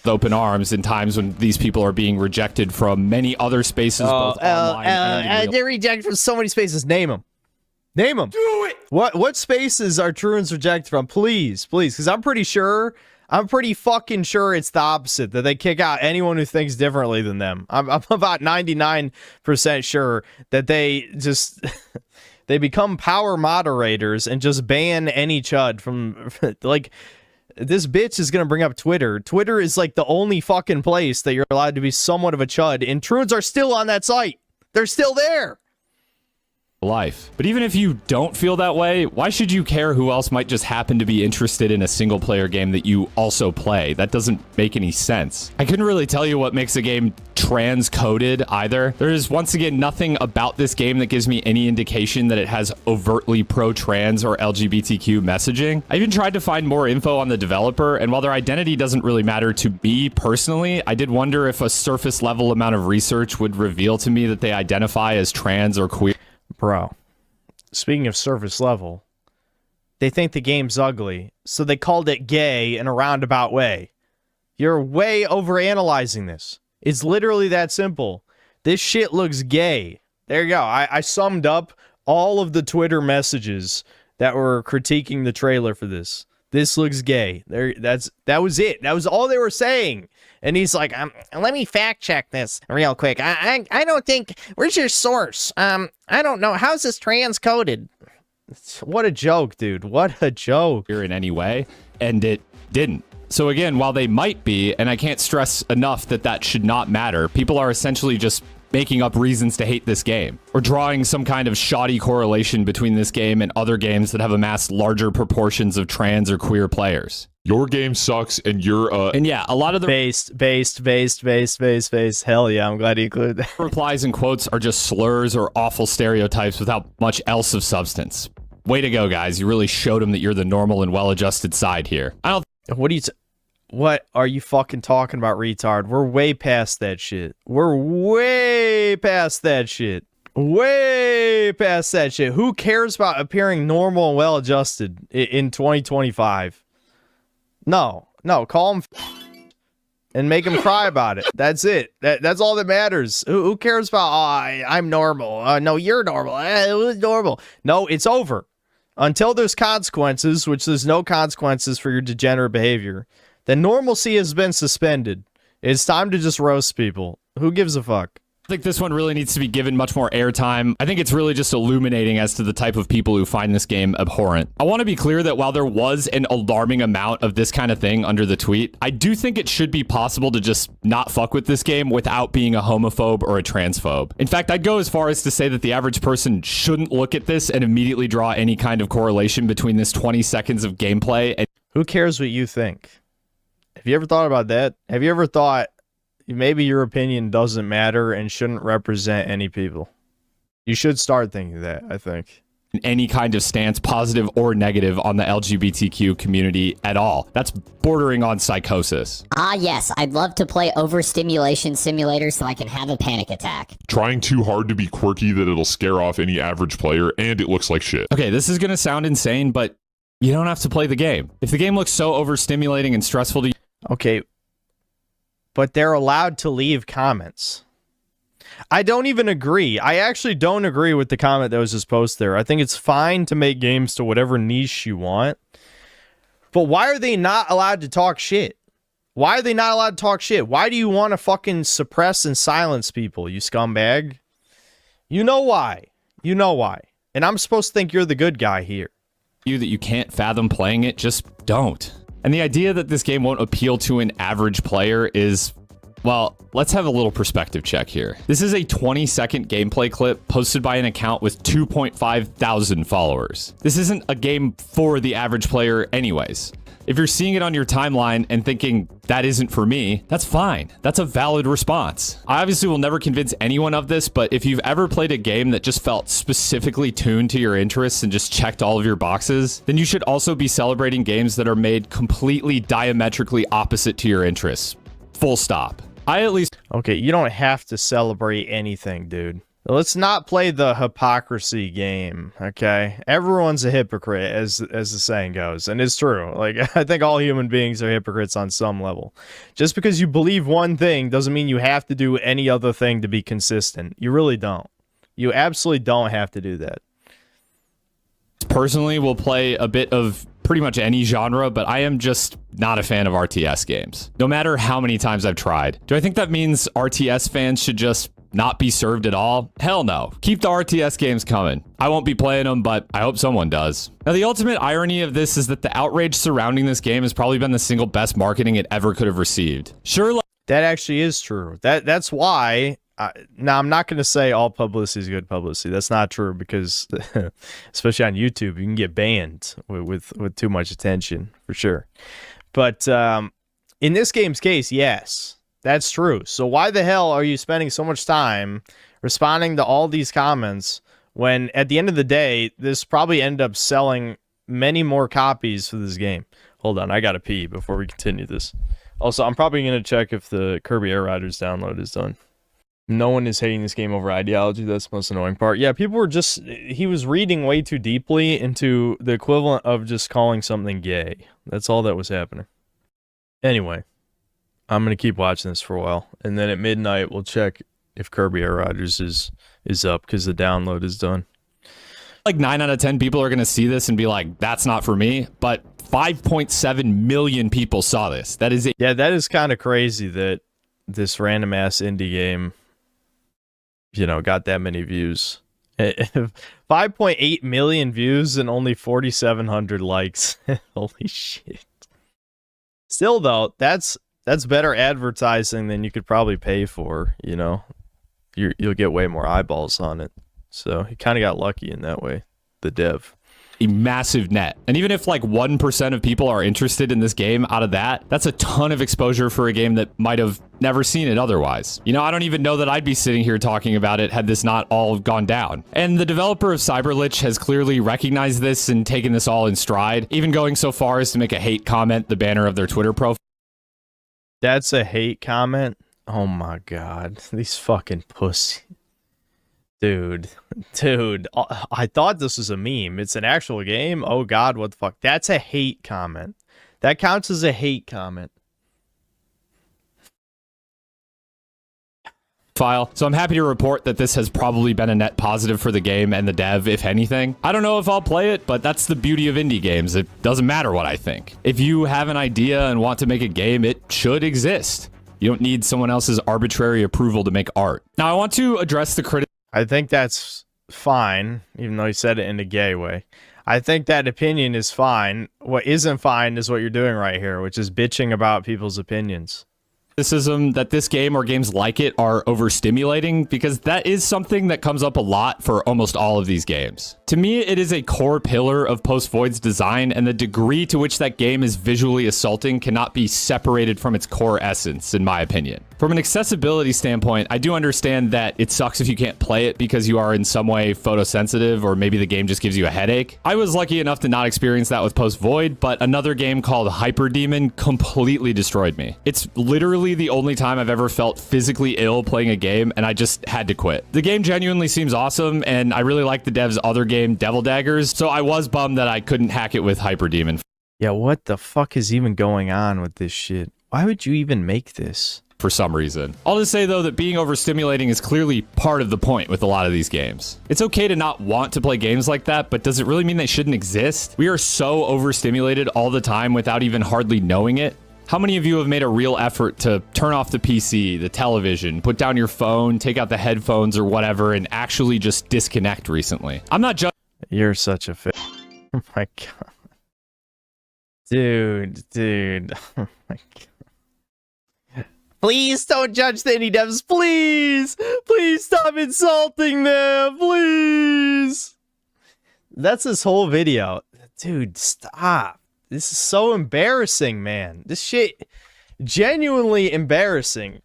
Open arms in times when these people are being rejected from many other spaces, both online and in real. They're rejected from so many spaces. Name them. Name them. Do it. What spaces are Truans rejected from? Please, because I'm pretty fucking sure it's the opposite, that they kick out anyone who thinks differently than them. I'm about 99% sure that they just they become power moderators and just ban any chud from like. This bitch is going to bring up Twitter. Twitter is like the only fucking place that you're allowed to be somewhat of a chud, and Troons are still on that site. They're still there. Life. But even if you don't feel that way, why should you care who else might just happen to be interested in a single player game that you also play? That doesn't make any sense. I couldn't really tell you what makes a game trans-coded either. There is once again nothing about this game that gives me any indication that it has overtly pro-trans or LGBTQ messaging. I even tried to find more info on the developer, and while their identity doesn't really matter to me personally, I did wonder if a surface level amount of research would reveal to me that they identify as trans or queer. Bro, speaking of surface level, they think the game's ugly, so they called it gay in a roundabout way. You're way overanalyzing this. It's literally that simple. This shit looks gay. There you go. I summed up all of the Twitter messages that were critiquing the trailer for this. This looks gay. That was it. That was all they were saying. And he's like, let me fact check this real quick. I don't think, where's your source? I don't know. How's this transcoded? What a joke, dude. What a joke. In any way, and it didn't. So again, while they might be, and I can't stress enough that that should not matter, people are essentially just making up reasons to hate this game, or drawing some kind of shoddy correlation between this game and other games that have amassed larger proportions of trans or queer players. Your game sucks, and you're and yeah, a lot of the based. Hell yeah, I'm glad you included that. replies and quotes are just slurs or awful stereotypes without much else of substance. Way to go, guys! You really showed them that you're the normal and well-adjusted side here. What are you fucking talking about, retard? We're way past that shit. Way past that shit. Who cares about appearing normal and well-adjusted in 2025? No, call him and make him cry about it. That's it. That's all that matters. Who cares about, I'm normal. No, you're normal. It was normal. No, it's over. Until there's consequences, which there's no consequences for your degenerate behavior, then normalcy has been suspended. It's time to just roast people. Who gives a fuck? I think this one really needs to be given much more airtime. I think it's really just illuminating as to the type of people who find this game abhorrent. I want to be clear that while there was an alarming amount of this kind of thing under the tweet, I do think it should be possible to just not fuck with this game without being a homophobe or a transphobe. In fact, I'd go as far as to say that the average person shouldn't look at this and immediately draw any kind of correlation between this 20 seconds of gameplay and Who cares what you think? Have you ever thought about that? Have you ever thought maybe your opinion doesn't matter and shouldn't represent any people? You should start thinking that, I think. any kind of stance, positive or negative, on the LGBTQ community at all. That's bordering on psychosis. Ah, yes, I'd love to play Overstimulation Simulator so I can have a panic attack. Trying too hard to be quirky that it'll scare off any average player, and it looks like shit. Okay, this is going to sound insane, but you don't have to play the game. If the game looks so overstimulating and stressful to you... Okay, but they're allowed to leave comments. I don't even agree. I actually don't agree with the comment that was just posted there. I think it's fine to make games to whatever niche you want. But why are they not allowed to talk shit? Why are they not allowed to talk shit? Why do you want to fucking suppress and silence people, you scumbag? You know why. You know why. And I'm supposed to think you're the good guy here. that you can't fathom playing it, just don't. And the idea that this game won't appeal to an average player is... well, let's have a little perspective check here. This is a 20-second gameplay clip posted by an account with 2.5 thousand followers. This isn't a game for the average player anyways. If you're seeing it on your timeline and thinking, that isn't for me, that's fine. That's a valid response. I obviously will never convince anyone of this, but if you've ever played a game that just felt specifically tuned to your interests and just checked all of your boxes, then you should also be celebrating games that are made completely diametrically opposite to your interests. Full stop. I at least... okay, you don't have to celebrate anything, dude. Let's not play the hypocrisy game, okay? Everyone's a hypocrite, as the saying goes, and it's true. Like, I think all human beings are hypocrites on some level. Just because you believe one thing doesn't mean you have to do any other thing to be consistent. You really don't. You absolutely don't have to do that. Personally, will play a bit of pretty much any genre, but I am just not a fan of RTS games, no matter how many times I've tried. Do I think that means RTS fans should just not be served at all? Hell no. Keep the RTS games coming. I won't be playing them, but I hope someone does. Now, the ultimate irony of this is that the outrage surrounding this game has probably been the single best marketing it ever could have received. Sure, that actually is true. That's why... now, I'm not going to say all publicity is good publicity. That's not true because, especially on YouTube, you can get banned with too much attention, for sure. But in this game's case, yes, that's true. So why the hell are you spending so much time responding to all these comments when, at the end of the day, this probably ended up selling many more copies for this game? Hold on, I got to pee before we continue this. Also, I'm probably going to check if the Kirby Air Riders download is done. No one is hating this game over ideology. That's the most annoying part. Yeah, people were just... he was reading way too deeply into the equivalent of just calling something gay. That's all that was happening. Anyway, I'm going to keep watching this for a while. And then at midnight, we'll check if Kirby Air Riders is up because the download is done. like 9 out of 10 people are going to see this and be like, that's not for me. But 5.7 million people saw this. That is it. Yeah, that is kind of crazy that this random ass indie game... you know, got that many views. 5.8 million views and only 4,700 likes. Holy shit. Still, though, that's better advertising than you could probably pay for, you know. You'll get way more eyeballs on it. So he kind of got lucky in that way, the dev. A massive net. And even if like 1% of people are interested in this game out of that, that's a ton of exposure for a game that might have never seen it otherwise. You know, I don't even know that I'd be sitting here talking about it had this not all gone down. And the developer of Cyberlich has clearly recognized this and taken this all in stride, even going so far as to make a hate comment the banner of their Twitter profile. That's a hate comment? Oh my god. These fucking pussies. Dude, I thought this was a meme. It's an actual game? Oh god, what the fuck? That's a hate comment. That counts as a hate comment. So I'm happy to report that this has probably been a net positive for the game and the dev, if anything. I don't know if I'll play it, but that's the beauty of indie games. It doesn't matter what I think. If you have an idea and want to make a game, it should exist. You don't need someone else's arbitrary approval to make art. Now, I want to address the criticism. I think that's fine, even though he said it in a gay way. I think that opinion is fine. What isn't fine is what you're doing right here, which is bitching about people's opinions. Criticism that this game or games like it are overstimulating, because that is something that comes up a lot for almost all of these games. To me, it is a core pillar of Post Void's design, and the degree to which that game is visually assaulting cannot be separated from its core essence, in my opinion. From an accessibility standpoint, I do understand that it sucks if you can't play it because you are in some way photosensitive, or maybe the game just gives you a headache. I was lucky enough to not experience that with Post Void, but another game called Hyper Demon completely destroyed me. It's literally the only time I've ever felt physically ill playing a game, and I just had to quit. The game genuinely seems awesome, and I really like the dev's other game, Devil Daggers, so I was bummed that I couldn't hack it with Hyper Demon. Yeah, what the fuck is even going on with this shit? Why would you even make this? For some reason. I'll just say, though, that being overstimulating is clearly part of the point with a lot of these games. It's okay to not want to play games like that, but does it really mean they shouldn't exist? We are so overstimulated all the time without even hardly knowing it. How many of you have made a real effort to turn off the PC, the television, put down your phone, take out the headphones or whatever, and actually just disconnect recently? I'm not judging. You're such a Oh my god. Dude. Oh my god. Please don't judge the indie devs. Please stop insulting them. Please. That's this whole video. Dude, stop. This is so embarrassing, man. This shit, genuinely embarrassing.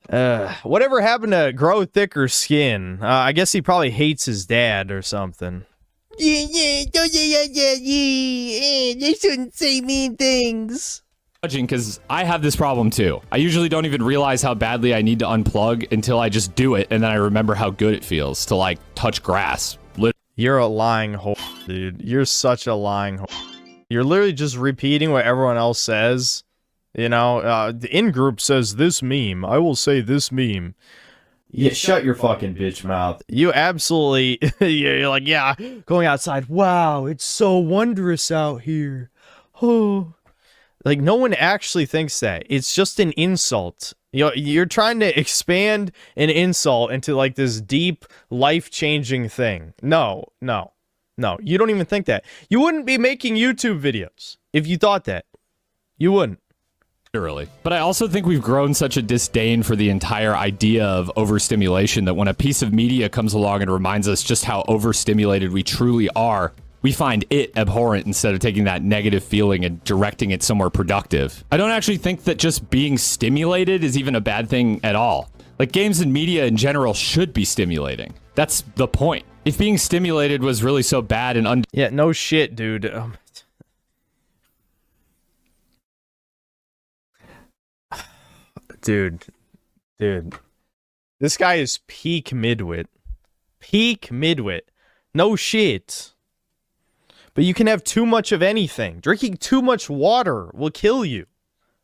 Whatever happened to grow thicker skin? I guess he probably hates his dad or something. Yeah. They shouldn't say mean things. Because I have this problem too. I usually don't even realize how badly I need to unplug until I just do it, and then I remember how good it feels to like touch grass. You're a lying whore, dude. You're such a lying whore. You're literally just repeating what everyone else says. You know, the in-group says this meme. I will say this meme. Yeah, shut your fucking bitch mouth. You absolutely, you're like, yeah, going outside. Wow, it's so wondrous out here. Oh. Like, no one actually thinks that. It's just an insult. You're trying to expand an insult into, like, this deep, life-changing thing. No. You don't even think that. You wouldn't be making YouTube videos if you thought that. You wouldn't. Literally. But I also think we've grown such a disdain for the entire idea of overstimulation that when a piece of media comes along and reminds us just how overstimulated we truly are, we find it abhorrent instead of taking that negative feeling and directing it somewhere productive. I don't actually think that just being stimulated is even a bad thing at all. Like, games and media in general should be stimulating. That's the point. If being stimulated was really so bad and yeah, no shit, dude. Dude. This guy is peak midwit. Peak midwit. No shit. But you can have too much of anything. Drinking too much water will kill you.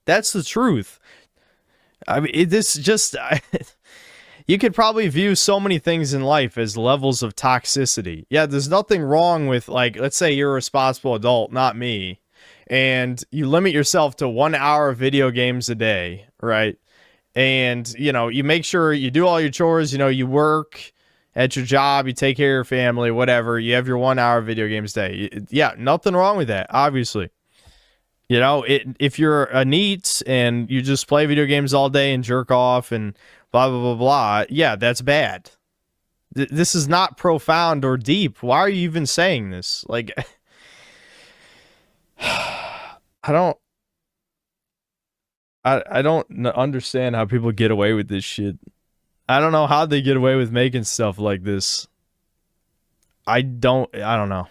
That's the truth. I mean, you could probably view so many things in life as levels of toxicity. Yeah, there's nothing wrong with, like, let's say you're a responsible adult, not me, and you limit yourself to 1 hour of video games a day, right? And, you know, you make sure you do all your chores, you know, you work at your job, you take care of your family, whatever. You have your 1 hour video games a day. Yeah, nothing wrong with that, obviously. You know, if you're a NEET and you just play video games all day and jerk off and blah, blah, blah, blah, yeah, that's bad. This is not profound or deep. Why are you even saying this? Like, I don't understand how people get away with this shit. I don't know how they get away with making stuff like this. I don't know.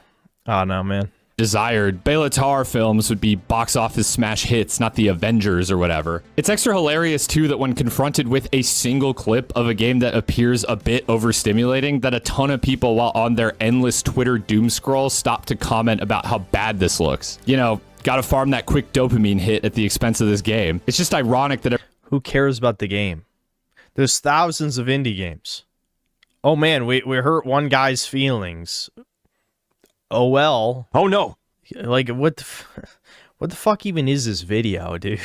I don't know, man. Desired, Belatar films would be box office smash hits, not the Avengers or whatever. It's extra hilarious, too, that when confronted with a single clip of a game that appears a bit overstimulating, that a ton of people, while on their endless Twitter doom scroll, stop to comment about how bad this looks. You know, gotta farm that quick dopamine hit at the expense of this game. It's just ironic that... Who cares about the game? There's thousands of indie games. Oh man, we hurt one guy's feelings. Oh well. Oh no. Like, what What the fuck even is this video, dude?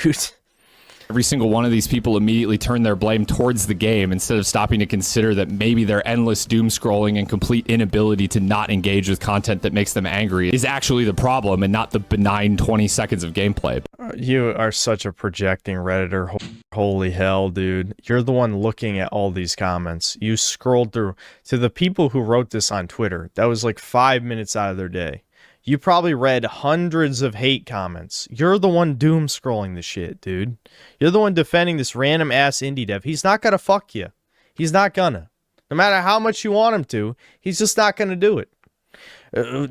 Every single one of these people immediately turn their blame towards the game instead of stopping to consider that maybe their endless doom scrolling and complete inability to not engage with content that makes them angry is actually the problem and not the benign 20 seconds of gameplay. You are such a projecting Redditor. Holy hell, dude. You're the one looking at all these comments. You scrolled through. To the people who wrote this on Twitter, that was like 5 minutes out of their day. You probably read hundreds of hate comments. You're the one doom scrolling the shit, dude. You're the one defending this random ass indie dev. He's not gonna fuck you. He's not gonna. No matter how much you want him to, he's just not gonna do it.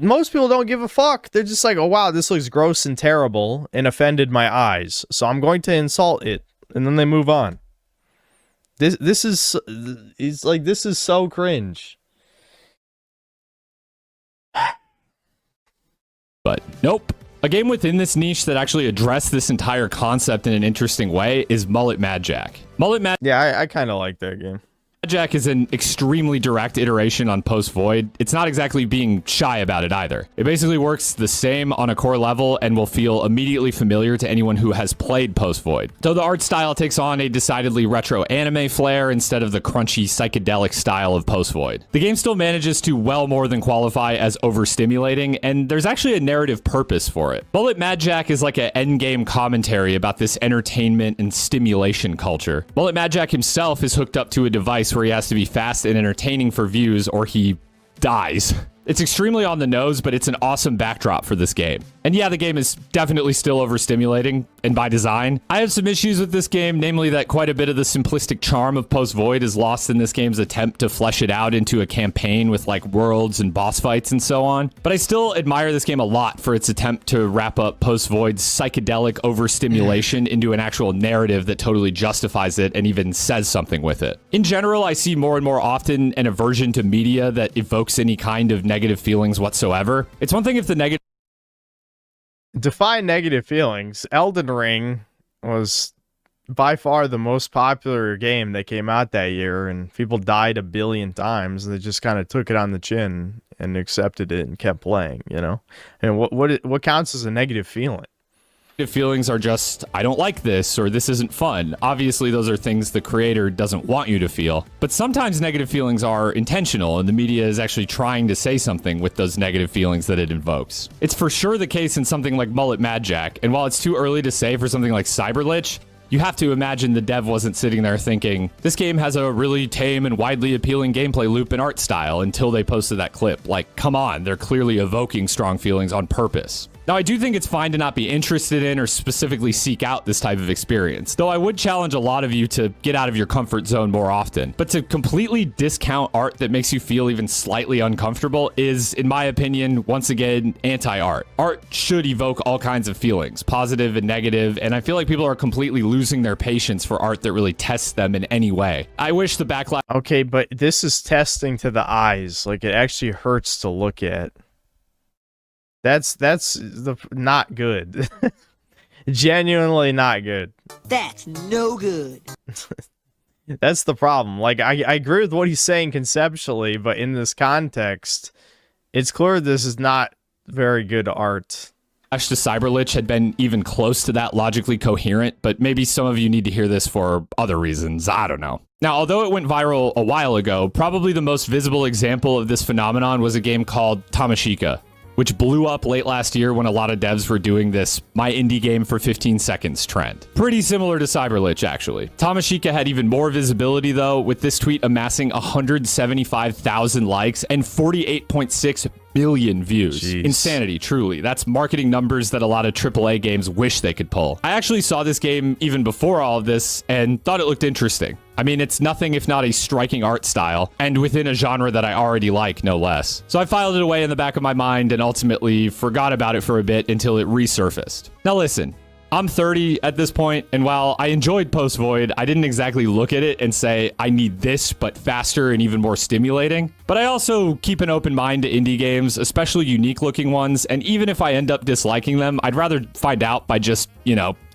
Most people don't give a fuck. They're just like, oh wow, this looks gross and terrible and offended my eyes, so I'm going to insult it, and then they move on. This is so cringe. But nope. A game within this niche that actually addressed this entire concept in an interesting way is Mullet Mad Jack. Yeah, I kind of like that game. Jack is an extremely direct iteration on Post Void. It's not exactly being shy about it either. It basically works the same on a core level and will feel immediately familiar to anyone who has played Post Void. Though the art style takes on a decidedly retro anime flair instead of the crunchy psychedelic style of Post Void. The game still manages to well more than qualify as overstimulating, and there's actually a narrative purpose for it. Mullet Mad Jack is like an endgame commentary about this entertainment and stimulation culture. Mullet Mad Jack himself is hooked up to a device where he has to be fast and entertaining for views or he dies. It's extremely on the nose, but it's an awesome backdrop for this game. And yeah, the game is definitely still overstimulating, and by design. I have some issues with this game, namely that quite a bit of the simplistic charm of Post Void is lost in this game's attempt to flesh it out into a campaign with like worlds and boss fights and so on. But I still admire this game a lot for its attempt to wrap up Post Void's psychedelic overstimulation into an actual narrative that totally justifies it and even says something with it. In general, I see more and more often an aversion to media that evokes any kind of negative feelings whatsoever. It's one thing if the negative Define negative feelings. Elden Ring was by far the most popular game that came out that year, and people died a billion times. They just kind of took it on the chin and accepted it and kept playing, you know? And what counts as a negative feeling? feelings are just, I don't like this, or this isn't fun. Obviously, those are things the creator doesn't want you to feel. But sometimes negative feelings are intentional, and the media is actually trying to say something with those negative feelings that it invokes. It's for sure the case in something like Mullet Mad Jack, and while it's too early to say for something like Cyberlich, you have to imagine the dev wasn't sitting there thinking, this game has a really tame and widely appealing gameplay loop and art style until they posted that clip. Like, come on, they're clearly evoking strong feelings on purpose. Now, I do think it's fine to not be interested in or specifically seek out this type of experience, though I would challenge a lot of you to get out of your comfort zone more often. But to completely discount art that makes you feel even slightly uncomfortable is, in my opinion, once again, anti-art. Art should evoke all kinds of feelings, positive and negative, and I feel like people are completely losing their patience for art that really tests them in any way. I wish the backlash... Okay, but this is testing to the eyes. Like, it actually hurts to look at. That's not good. Genuinely not good. That's no good. That's the problem. Like, I agree with what he's saying conceptually, but in this context, it's clear this is not very good art. To Cyberlich had been even close to that logically coherent, but maybe some of you need to hear this for other reasons. I don't know. Now, although it went viral a while ago, probably the most visible example of this phenomenon was a game called Tamashika, which blew up late last year when a lot of devs were doing this my indie game for 15 seconds trend. Pretty similar to Cyberlich, actually. Tamashika had even more visibility, though, with this tweet amassing 175,000 likes and 48.6 million views. Jeez. Insanity, truly. That's marketing numbers that a lot of AAA games wish they could pull. I actually saw this game even before all of this and thought it looked interesting. I mean, it's nothing if not a striking art style, and within a genre that I already like, no less. So I filed it away in the back of my mind and ultimately forgot about it for a bit until it resurfaced. Now listen, I'm 30 at this point, and while I enjoyed Post Void, I didn't exactly look at it and say, I need this, but faster and even more stimulating. But I also keep an open mind to indie games, especially unique-looking ones, and even if I end up disliking them, I'd rather find out by just,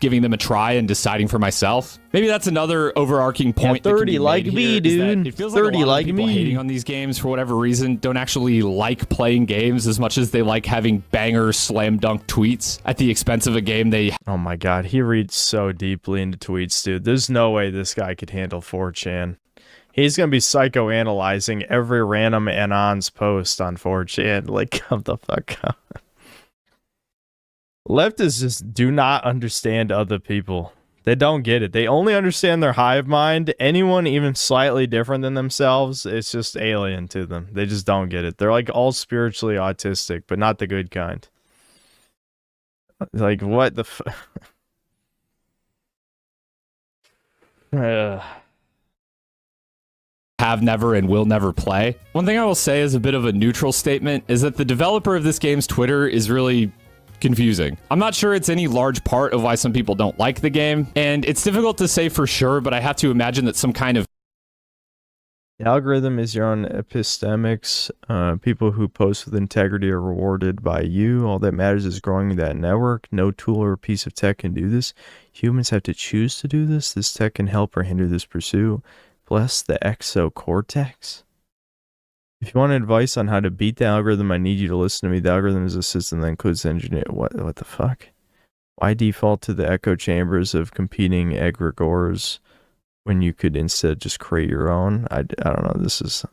giving them a try and deciding for myself. Maybe that's another overarching point. Yeah, that can 30 be like made me, here, is that dude. It feels 30 like a lot like of people me. hating on these games for whatever reason don't actually like playing games as much as they like having banger slam dunk tweets at the expense of a game they. Oh my god, he reads so deeply into tweets, dude. There's no way this guy could handle 4chan. He's gonna be psychoanalyzing every random Anon's post on 4chan. Like, come the fuck up. Leftists just do not understand other people. They don't get it. They only understand their hive mind. Anyone even slightly different than themselves, it's just alien to them. They just don't get it. They're like all spiritually autistic, but not the good kind. Like, what the Have never and will never play. One thing I will say as a bit of a neutral statement is that the developer of this game's Twitter is really confusing. I'm not sure it's any large part of why some people don't like the game, and it's difficult to say for sure, but I have to imagine that some kind of The algorithm is your own epistemics. People who post with integrity are rewarded by you. All that matters is growing that network. No tool or piece of tech can do this. Humans have to choose to do this. This tech can help or hinder this pursuit. Bless the exocortex. If you want advice on how to beat the algorithm, I need you to listen to me. The algorithm is a system that includes engineer. What the fuck? Why default to the echo chambers of competing egregores when you could instead just create your own? I don't know.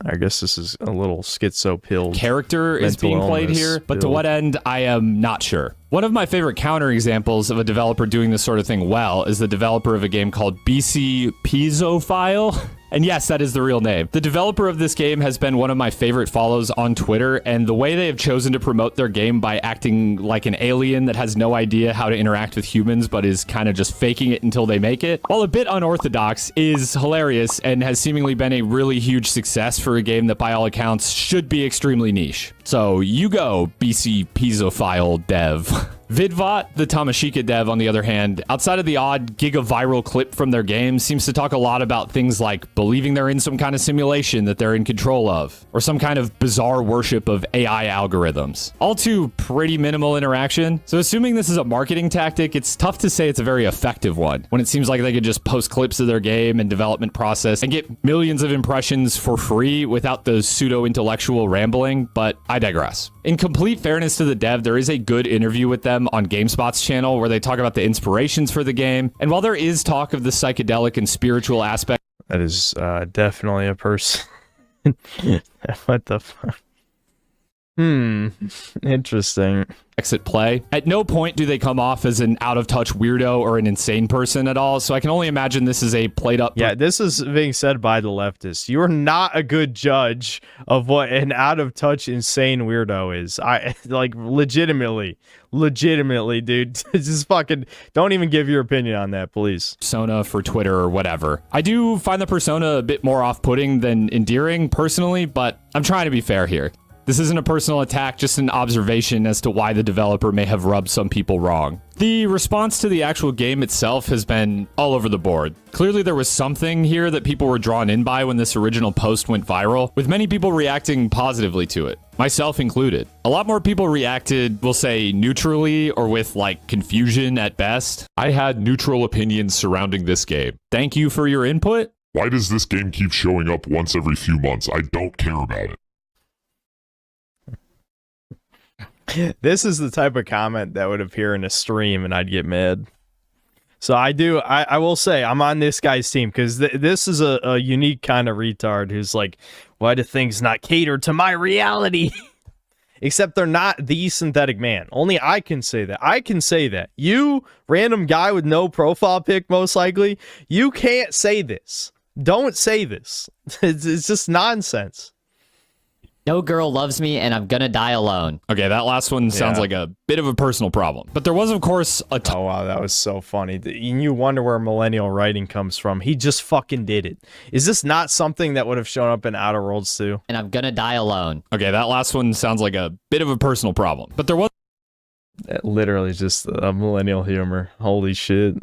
I guess this is a little schizo pilled character is being played here, but to what end, I am not sure. One of my favorite counterexamples of a developer doing this sort of thing well is the developer of a game called BC Piezophile. And yes, that is the real name. The developer of this game has been one of my favorite follows on Twitter, and the way they have chosen to promote their game by acting like an alien that has no idea how to interact with humans but is kind of just faking it until they make it, while a bit unorthodox, is hilarious and has seemingly been a really huge success for a game that by all accounts should be extremely niche. So you go, BC Piezophile dev. Vidvot, the Tamashika dev, on the other hand, outside of the odd giga-viral clip from their game, seems to talk a lot about things like believing they're in some kind of simulation that they're in control of, or some kind of bizarre worship of AI algorithms. All to pretty minimal interaction, so assuming this is a marketing tactic, it's tough to say it's a very effective one, when it seems like they could just post clips of their game and development process and get millions of impressions for free without the pseudo-intellectual rambling, but I digress. In complete fairness to the dev, there is a good interview with them on GameSpot's channel where they talk about the inspirations for the game, and while there is talk of the psychedelic and spiritual aspect, that is definitely a person. What the fuck? Interesting. Exit play. At no point do they come off as an out-of-touch weirdo or an insane person at all, so I can only imagine this is a played-up... Yeah, this is being said by the leftists. You are not a good judge of what an out-of-touch insane weirdo is. I like, legitimately, dude. Just fucking don't even give your opinion on that, please. Persona for Twitter or whatever. I do find the persona a bit more off-putting than endearing, personally, but I'm trying to be fair here. This isn't a personal attack, just an observation as to why the developer may have rubbed some people wrong. The response to the actual game itself has been all over the board. Clearly there was something here that people were drawn in by when this original post went viral, with many people reacting positively to it, myself included. A lot more people reacted, we'll say, neutrally or with, like, confusion at best. I had neutral opinions surrounding this game. Thank you for your input. Why does this game keep showing up once every few months? I don't care about it. This is the type of comment that would appear in a stream and I'd get mad. So I will say I'm on this guy's team because this is a unique kind of retard who's like, why do things not cater to my reality? Except they're not the synthetic man. Only I can say that. I can say that. You, random guy with no profile pic, most likely, you can't say this. Don't say this. It's just nonsense. No girl loves me and I'm gonna die alone. Okay, that last one sounds like a bit of a personal problem. But there was, of course, oh, wow, that was so funny. You wonder where millennial writing comes from. He just fucking did it. Is this not something that would have shown up in Outer Worlds 2? And I'm gonna die alone. Okay, that last one sounds like a bit of a personal problem. But there was... That literally just a millennial humor. Holy shit.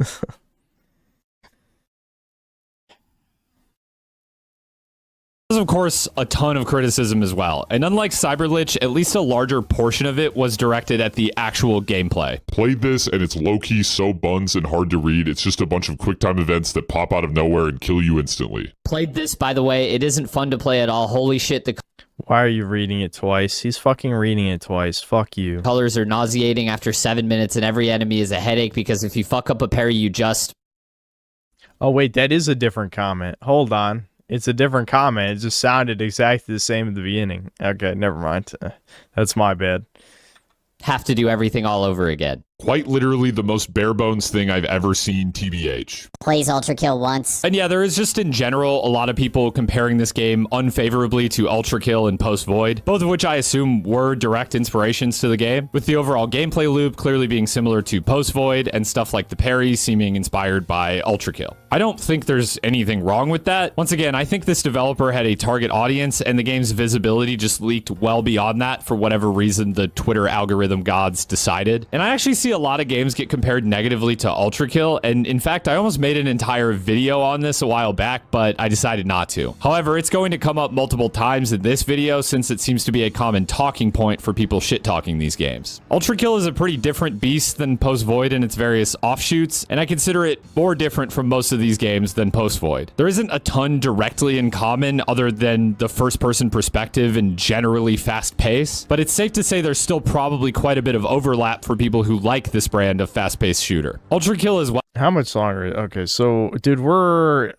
of course, a ton of criticism as well. And unlike Cyberlich, at least a larger portion of it was directed at the actual gameplay. Played this and it's low-key so buns and hard to read. It's just a bunch of quick-time events that pop out of nowhere and kill you instantly. Played this, by the way. It isn't fun to play at all. Holy shit, the Why are you reading it twice? He's fucking reading it twice. Fuck you. colors are nauseating after 7 minutes, and every enemy is a headache because if you fuck up a parry, you just... Oh, wait, that is a different comment. Hold on. It's a different comment. It just sounded exactly the same at the beginning. Okay, never mind. That's my bad. have to do everything all over again. Quite literally the most bare bones thing I've ever seen, TBH. Plays Ultra Kill once. And yeah, there is just in general a lot of people comparing this game unfavorably to Ultra Kill and Post Void, both of which I assume were direct inspirations to the game, with the overall gameplay loop clearly being similar to Post Void and stuff like the parry seeming inspired by Ultra Kill. I don't think there's anything wrong with that. Once again, I think this developer had a target audience and the game's visibility just leaked well beyond that for whatever reason the Twitter algorithm gods decided. And I actually see a lot of games get compared negatively to Ultra Kill, and in fact I almost made an entire video on this a while back, but I decided not to. However, it's going to come up multiple times in this video since it seems to be a common talking point for people shit-talking these games. Ultra Kill is a pretty different beast than Post Void in its various offshoots, and I consider it more different from most of these games than Post Void. There isn't a ton directly in common other than the first-person perspective and generally fast pace, but it's safe to say there's still probably quite a bit of overlap for people who like this brand of fast-paced shooter. Ultra Kill is well. How much longer? Okay, so dude, we're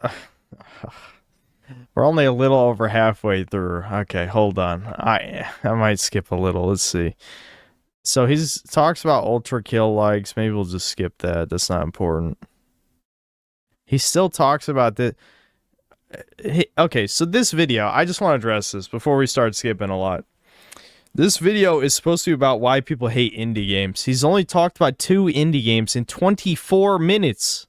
only a little over halfway through. Okay, hold on. I might skip a little. Let's see. So he's talks about Ultra Kill likes. Maybe we'll just skip that. That's not important. He still talks about the. Okay, so this video, I just want to address this before we start skipping a lot. This video is supposed to be about why people hate indie games. He's only talked about 2 indie games in 24 minutes.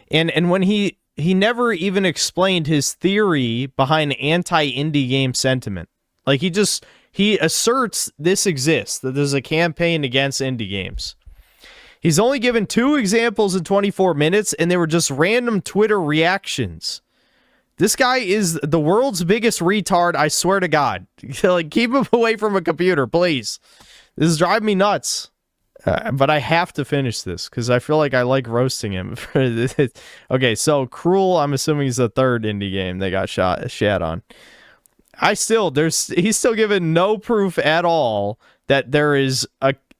And when he never even explained his theory behind anti-indie game sentiment. Like he asserts this exists, that there's a campaign against indie games. He's only given 2 examples in 24 minutes, and they were just random Twitter reactions. This guy is the world's biggest retard, I swear to God. Like, keep him away from a computer, please. This is driving me nuts. But I have to finish this, because I feel like I like roasting him. Okay, so Cruel, I'm assuming is the 3rd indie game they got shat on. He's still given no proof at all that there is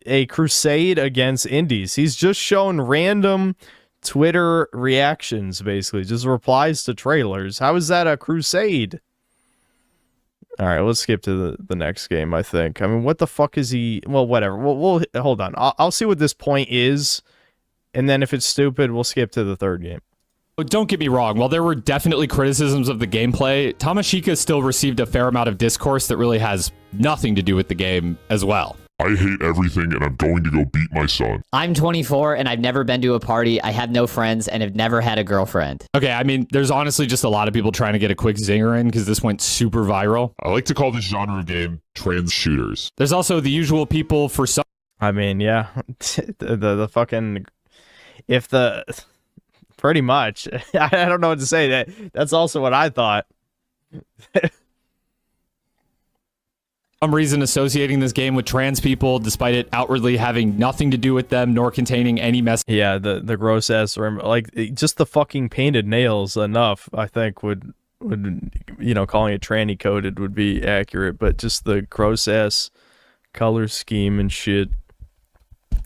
a crusade against indies. He's just shown random Twitter reactions, basically just replies to trailers. How is that a crusade? All right, let's skip to the next game. I think. I mean, what the fuck is he? Well, whatever. We'll hold on. I'll see what this point is, and then if it's stupid, we'll skip to the 3rd game. Don't get me wrong, while there were definitely criticisms of the gameplay, Tamashika still received a fair amount of discourse that really has nothing to do with the game as well. I hate everything and I'm going to go beat my son. I'm 24 and I've never been to a party. I have no friends and have never had a girlfriend. Okay, I mean, there's honestly just a lot of people trying to get a quick zinger in because this went super viral. I like to call this genre of game trans shooters. There's also the usual people for some. I mean, yeah, the fucking pretty much. I don't know what to say. That's also what I thought. Some reason associating this game with trans people, despite it outwardly having nothing to do with them nor containing any message. Yeah, the gross ass, like just the fucking painted nails enough, I think would calling it tranny coded would be accurate, but just the gross ass color scheme and shit.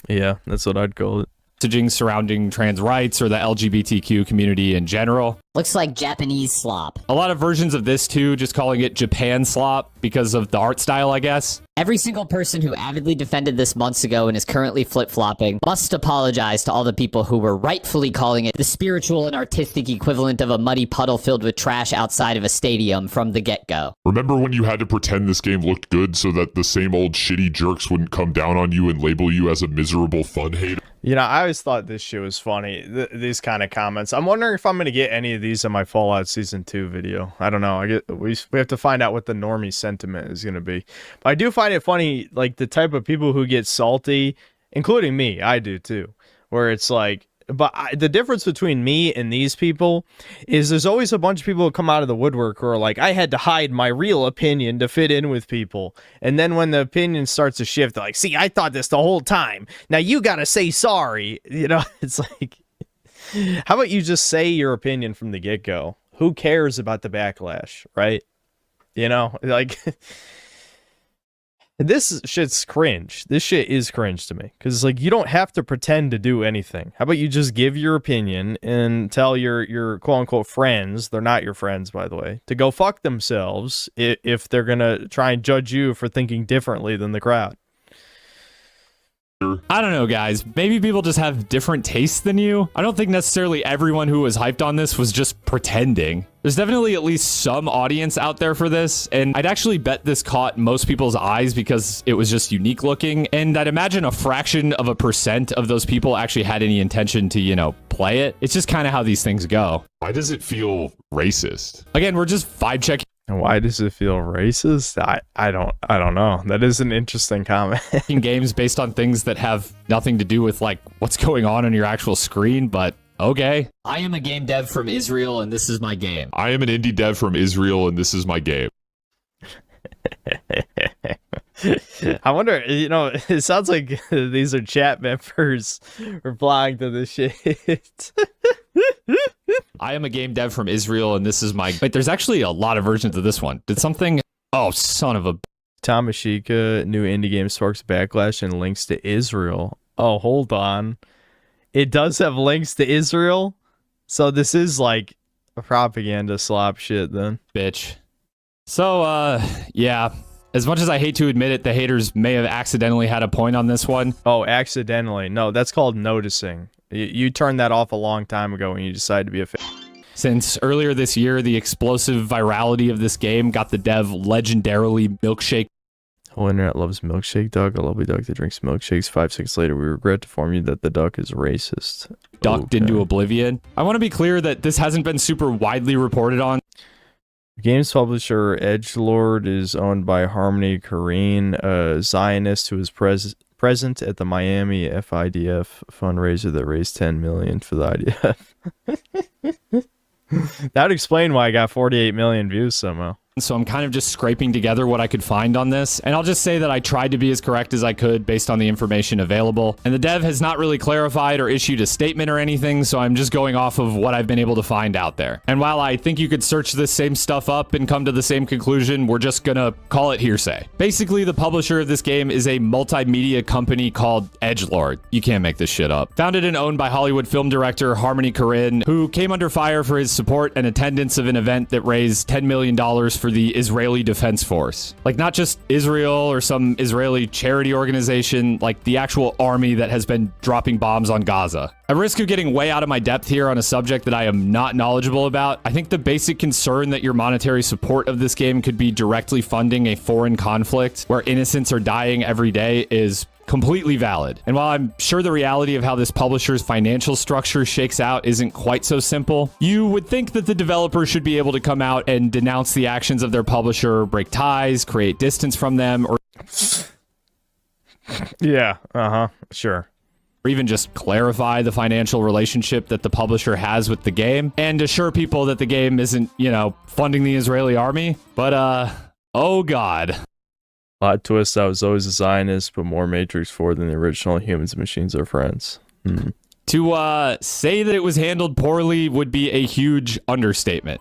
Yeah, that's what I'd call it. Messaging surrounding trans rights or the LGBTQ community in general. Looks like Japanese slop. A lot of versions of this too, just calling it Japan slop because of the art style, I guess. Every single person who avidly defended this months ago and is currently flip-flopping must apologize to all the people who were rightfully calling it the spiritual and artistic equivalent of a muddy puddle filled with trash outside of a stadium from the get-go. Remember when you had to pretend this game looked good so that the same old shitty jerks wouldn't come down on you and label you as a miserable fun hater? You know, I always thought this shit was funny, these kind of comments. I'm wondering if I'm going to get any of these in my Fallout Season 2 video. I don't know. We have to find out what the normie sentiment is going to be. But I do find it funny, like, the type of people who get salty, including me. I do, too. Where it's like, But the difference between me and these people is there's always a bunch of people who come out of the woodwork who are like, I had to hide my real opinion to fit in with people. And then when the opinion starts to shift, they're like, see, I thought this the whole time. Now you got to say sorry. You know, it's like, how about you just say your opinion from the get-go? Who cares about the backlash, right? You know, like... This shit's cringe. This shit is cringe to me. Because, like, you don't have to pretend to do anything. How about you just give your opinion and tell your quote-unquote friends, they're not your friends, by the way, to go fuck themselves if they're going to try and judge you for thinking differently than the crowd. I don't know, guys. Maybe people just have different tastes than you. I don't think necessarily everyone who was hyped on this was just pretending. There's definitely at least some audience out there for this, and I'd actually bet this caught most people's eyes because it was just unique looking, and I'd imagine a fraction of a percent of those people actually had any intention to, you know, play it. It's just kind of how these things go. Why does it feel racist? Again, we're just vibe checking. And why does it feel racist? I don't know. That is an interesting comment. Games based on things that have nothing to do with like what's going on your actual screen, but okay. I am a game dev from Israel, and this is my game. I am an indie dev from Israel, and this is my game. I wonder, you know, it sounds like these are chat members replying to this shit. I am a game dev from Israel, and this is my... Wait, there's actually a lot of versions of this one. Did something... Oh, son of a... Tamashika, new indie game sparks backlash and links to Israel. Oh, hold on. It does have links to Israel? So this is like a propaganda slop shit then. Bitch. So, yeah. As much as I hate to admit it, the haters may have accidentally had a point on this one. Oh, accidentally. No, that's called noticing. You turned that off a long time ago when you decided to be a fan. Since earlier this year, the explosive virality of this game got the dev legendarily milkshake. Whole internet loves milkshake duck. A lovely duck that drinks milkshakes. 5 seconds later, we regret to inform you that the duck is racist. Ducked into oblivion. I want to be clear that this hasn't been super widely reported on. Games publisher Edgelord is owned by Harmony Korine, a Zionist who was present at the Miami FIDF fundraiser that raised $10 million for the IDF. That would explain why I got 48 million views somehow. So I'm kind of just scraping together what I could find on this, and I'll just say that I tried to be as correct as I could based on the information available, and the dev has not really clarified or issued a statement or anything, so I'm just going off of what I've been able to find out there. And while I think you could search this same stuff up and come to the same conclusion, we're just gonna call it hearsay. Basically, the publisher of this game is a multimedia company called Edgelord. You can't make this shit up. Founded and owned by Hollywood film director Harmony Korine, who came under fire for his support and attendance of an event that raised $10 million for the Israeli Defense Force. Like, not just Israel or some Israeli charity organization, like the actual army that has been dropping bombs on Gaza. At risk of getting way out of my depth here on a subject that I am not knowledgeable about, I think the basic concern that your monetary support of this game could be directly funding a foreign conflict where innocents are dying every day is completely valid. And while I'm sure the reality of how this publisher's financial structure shakes out isn't quite so simple, you would think that the developer should be able to come out and denounce the actions of their publisher, break ties, create distance from them, or yeah, sure. or even just clarify the financial relationship that the publisher has with the game and assure people that the game isn't, you know, funding the Israeli army. But, oh God. Plot twist, I was always a Zionist, but more Matrix 4 than the original. Humans and machines are friends. To say that it was handled poorly would be a huge understatement.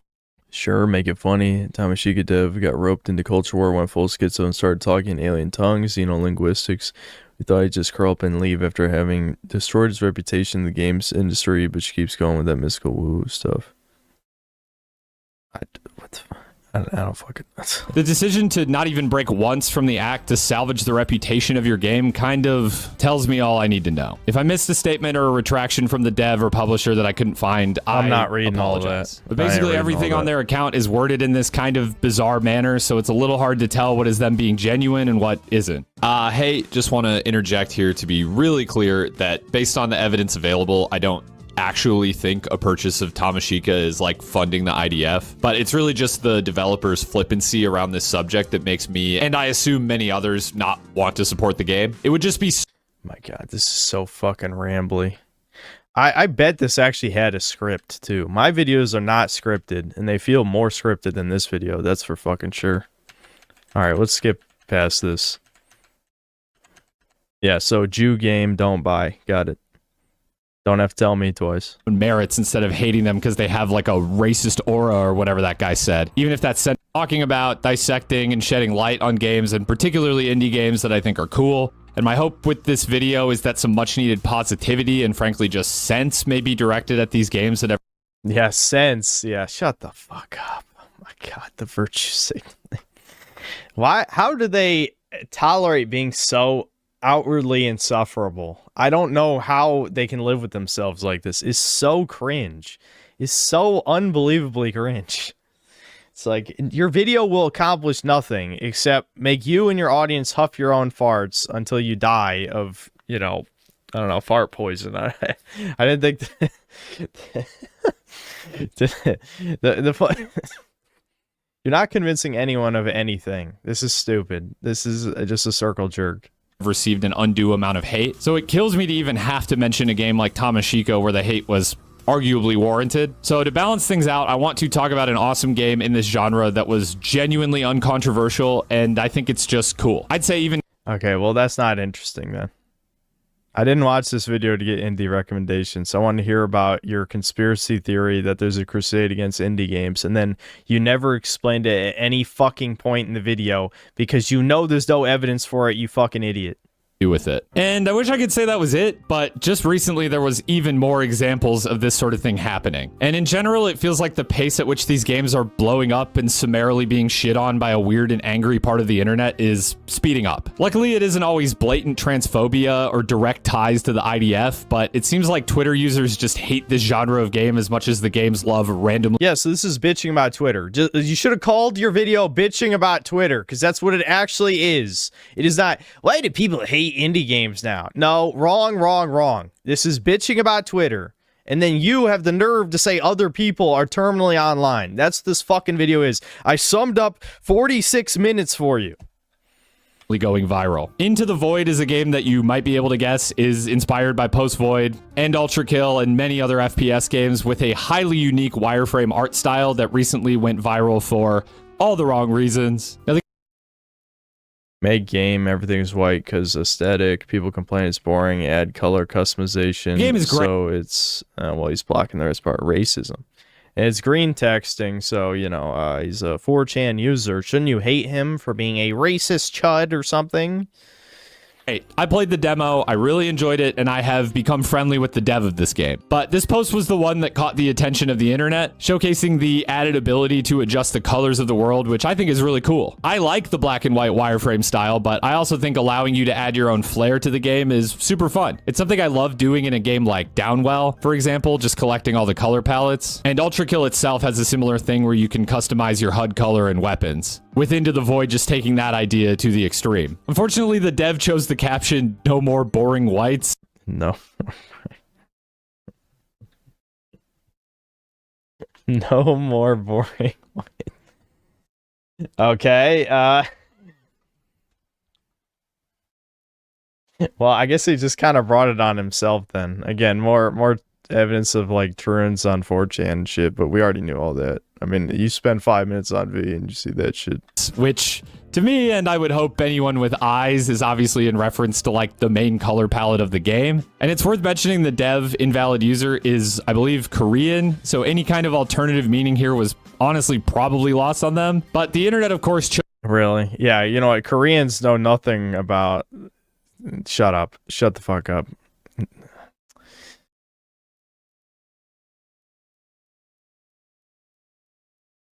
Sure, make it funny. Tamashika dev got roped into culture war, went full schizo and started talking alien tongues, xenolinguistics. We thought he'd just curl up and leave after having destroyed his reputation in the games industry, but she keeps going with that mystical woo stuff. What the fuck? I don't fucking... The decision to not even break once from the act to salvage the reputation of your game kind of tells me all I need to know. If I missed a statement or a retraction from the dev or publisher that I couldn't find, I'm not reading apologize. all of that. But basically everything on their account is worded in this kind of bizarre manner, so it's a little hard to tell what is them being genuine and what isn't. Hey, just want to interject here to be really clear that based on the evidence available, I don't actually think a purchase of Tamashika is like funding the IDF, but it's really just the developers' flippancy around this subject that makes me, and I assume many others, not want to support the game. It would just be... My God, this is so fucking rambly. I bet this actually had a script too. My videos are not scripted, and they feel more scripted than this video. That's for fucking sure. All right, let's skip past this. Yeah, so Jew game, don't buy. Got it. Don't have to tell me twice. Merits instead of hating them because they have like a racist aura or whatever that guy said. Even if that's said, talking about dissecting and shedding light on games, and particularly indie games that I think are cool. And my hope with this video is that some much needed positivity and frankly just sense may be directed at these games that have... Yeah, sense. Yeah, shut the fuck up. Oh my god, the virtue signaling. Why? How do they tolerate being so outwardly insufferable? I don't know how they can live with themselves like this. It's so cringe. It's so unbelievably cringe. It's like, your video will accomplish nothing except make you and your audience huff your own farts until you die of, you know, I don't know, fart poison. I didn't think you're not convincing anyone of anything. This is stupid. This is just a circle jerk. Received an undue amount of hate. So it kills me to even have to mention a game like Tamashiko where the hate was arguably warranted. So to balance things out, I want to talk about an awesome game in this genre that was genuinely uncontroversial, and I think it's just cool. I'd say even... Okay, well, that's not interesting then. I didn't watch this video to get indie recommendations. I want to hear about your conspiracy theory that there's a crusade against indie games, and then you never explained it at any fucking point in the video because you know there's no evidence for it, you fucking idiot. With it. And I wish I could say that was it, but just recently there was even more examples of this sort of thing happening. And in general, it feels like the pace at which these games are blowing up and summarily being shit on by a weird and angry part of the internet is speeding up. Luckily, it isn't always blatant transphobia or direct ties to the IDF, but it seems like Twitter users just hate this genre of game as much as the games love randomly. Yeah, so this is bitching about Twitter. You should have called your video bitching about Twitter, because that's what it actually is. It is not, why do people hate indie games now? No, wrong. This is bitching about Twitter, and then you have the nerve to say other people are terminally online. That's this fucking video is. I summed up 46 minutes for you. Going viral. Into the Void is a game that you might be able to guess is inspired by Post Void and Ultra Kill and many other FPS games with a highly unique wireframe art style that recently went viral for all the wrong reasons. Now, Make game, everything's white because aesthetic. People complain it's boring. Add color customization. The game is great. So it's, well, he's blocking the rest part. Racism. And it's green texting, so, you know, he's a 4chan user. Shouldn't you hate him for being a racist chud or something? Hey, I played the demo, I really enjoyed it, and I have become friendly with the dev of this game. But this post was the one that caught the attention of the internet, showcasing the added ability to adjust the colors of the world, which I think is really cool. I like the black and white wireframe style, but I also think allowing you to add your own flair to the game is super fun. It's something I love doing in a game like Downwell, for example, just collecting all the color palettes. And Ultra Kill itself has a similar thing where you can customize your HUD color and weapons, with Into the Void just taking that idea to the extreme. Unfortunately, the dev chose the caption, "No more boring whites." No. No more boring whites. Okay, well, I guess he just kind of brought it on himself then. Again, more evidence of like truants on 4chan and shit, but we already knew all that. I mean, you spend 5 minutes on V and you see that shit. Which, to me, and I would hope anyone with eyes, is obviously in reference to like the main color palette of the game. And it's worth mentioning the dev invalid user is, I believe, Korean, so any kind of alternative meaning here was honestly probably lost on them. But the internet, of course, Really? Yeah, you know what? Koreans know nothing about... Shut up. Shut the fuck up.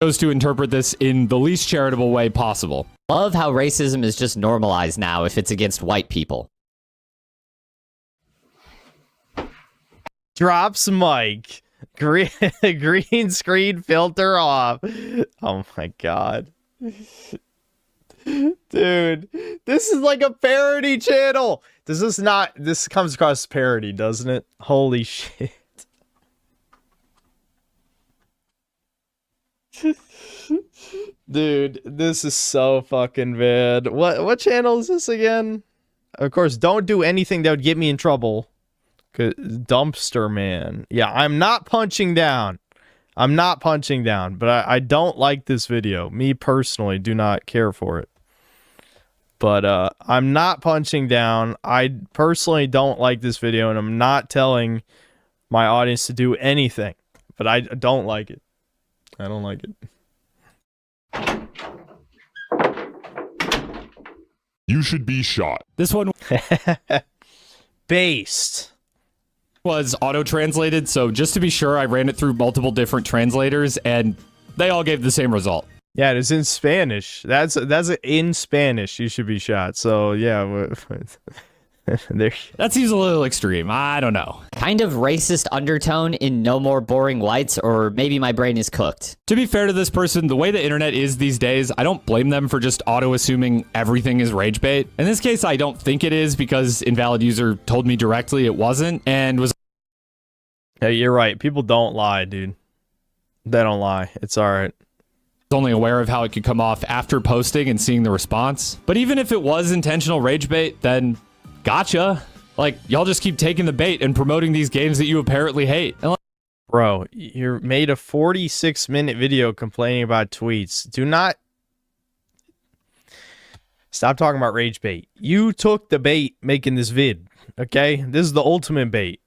chose to interpret this in the least charitable way possible. Love how racism is just normalized now if it's against white people. Drops mic. Green screen filter off. Oh my god. Dude, this is like a parody channel. Does this not... This comes across as parody, doesn't it? Holy shit. Dude, this is so fucking bad. What channel is this again? Of course, don't do anything that would get me in trouble. Dumpster man. Yeah, I'm not punching down. I'm not punching down, but I don't like this video. Me personally do not care for it. But I'm not punching down. I personally don't like this video, and I'm not telling my audience to do anything. But I don't like it. I don't like it. You should be shot. This one Based. was auto-translated, so just to be sure, I ran it through multiple different translators, and they all gave the same result. Yeah, it is in Spanish. That's in Spanish. You should be shot. So yeah, there. That seems a little extreme. I don't know. Kind of racist undertone in No More Boring Whites, or maybe my brain is cooked. To be fair to this person, the way the internet is these days, I don't blame them for just auto-assuming everything is rage bait. In this case, I don't think it is because Invalid User told me directly it wasn't and was Hey, you're right. People don't lie, dude. They don't lie. It's all right. only aware of how it could come off after posting and seeing the response. But even if it was intentional rage bait, then gotcha. Like, y'all just keep taking the bait and promoting these games that you apparently hate. And Bro, you made a 46-minute video complaining about tweets. Do not stop talking about rage bait. You took the bait making this vid, okay? This is the ultimate bait.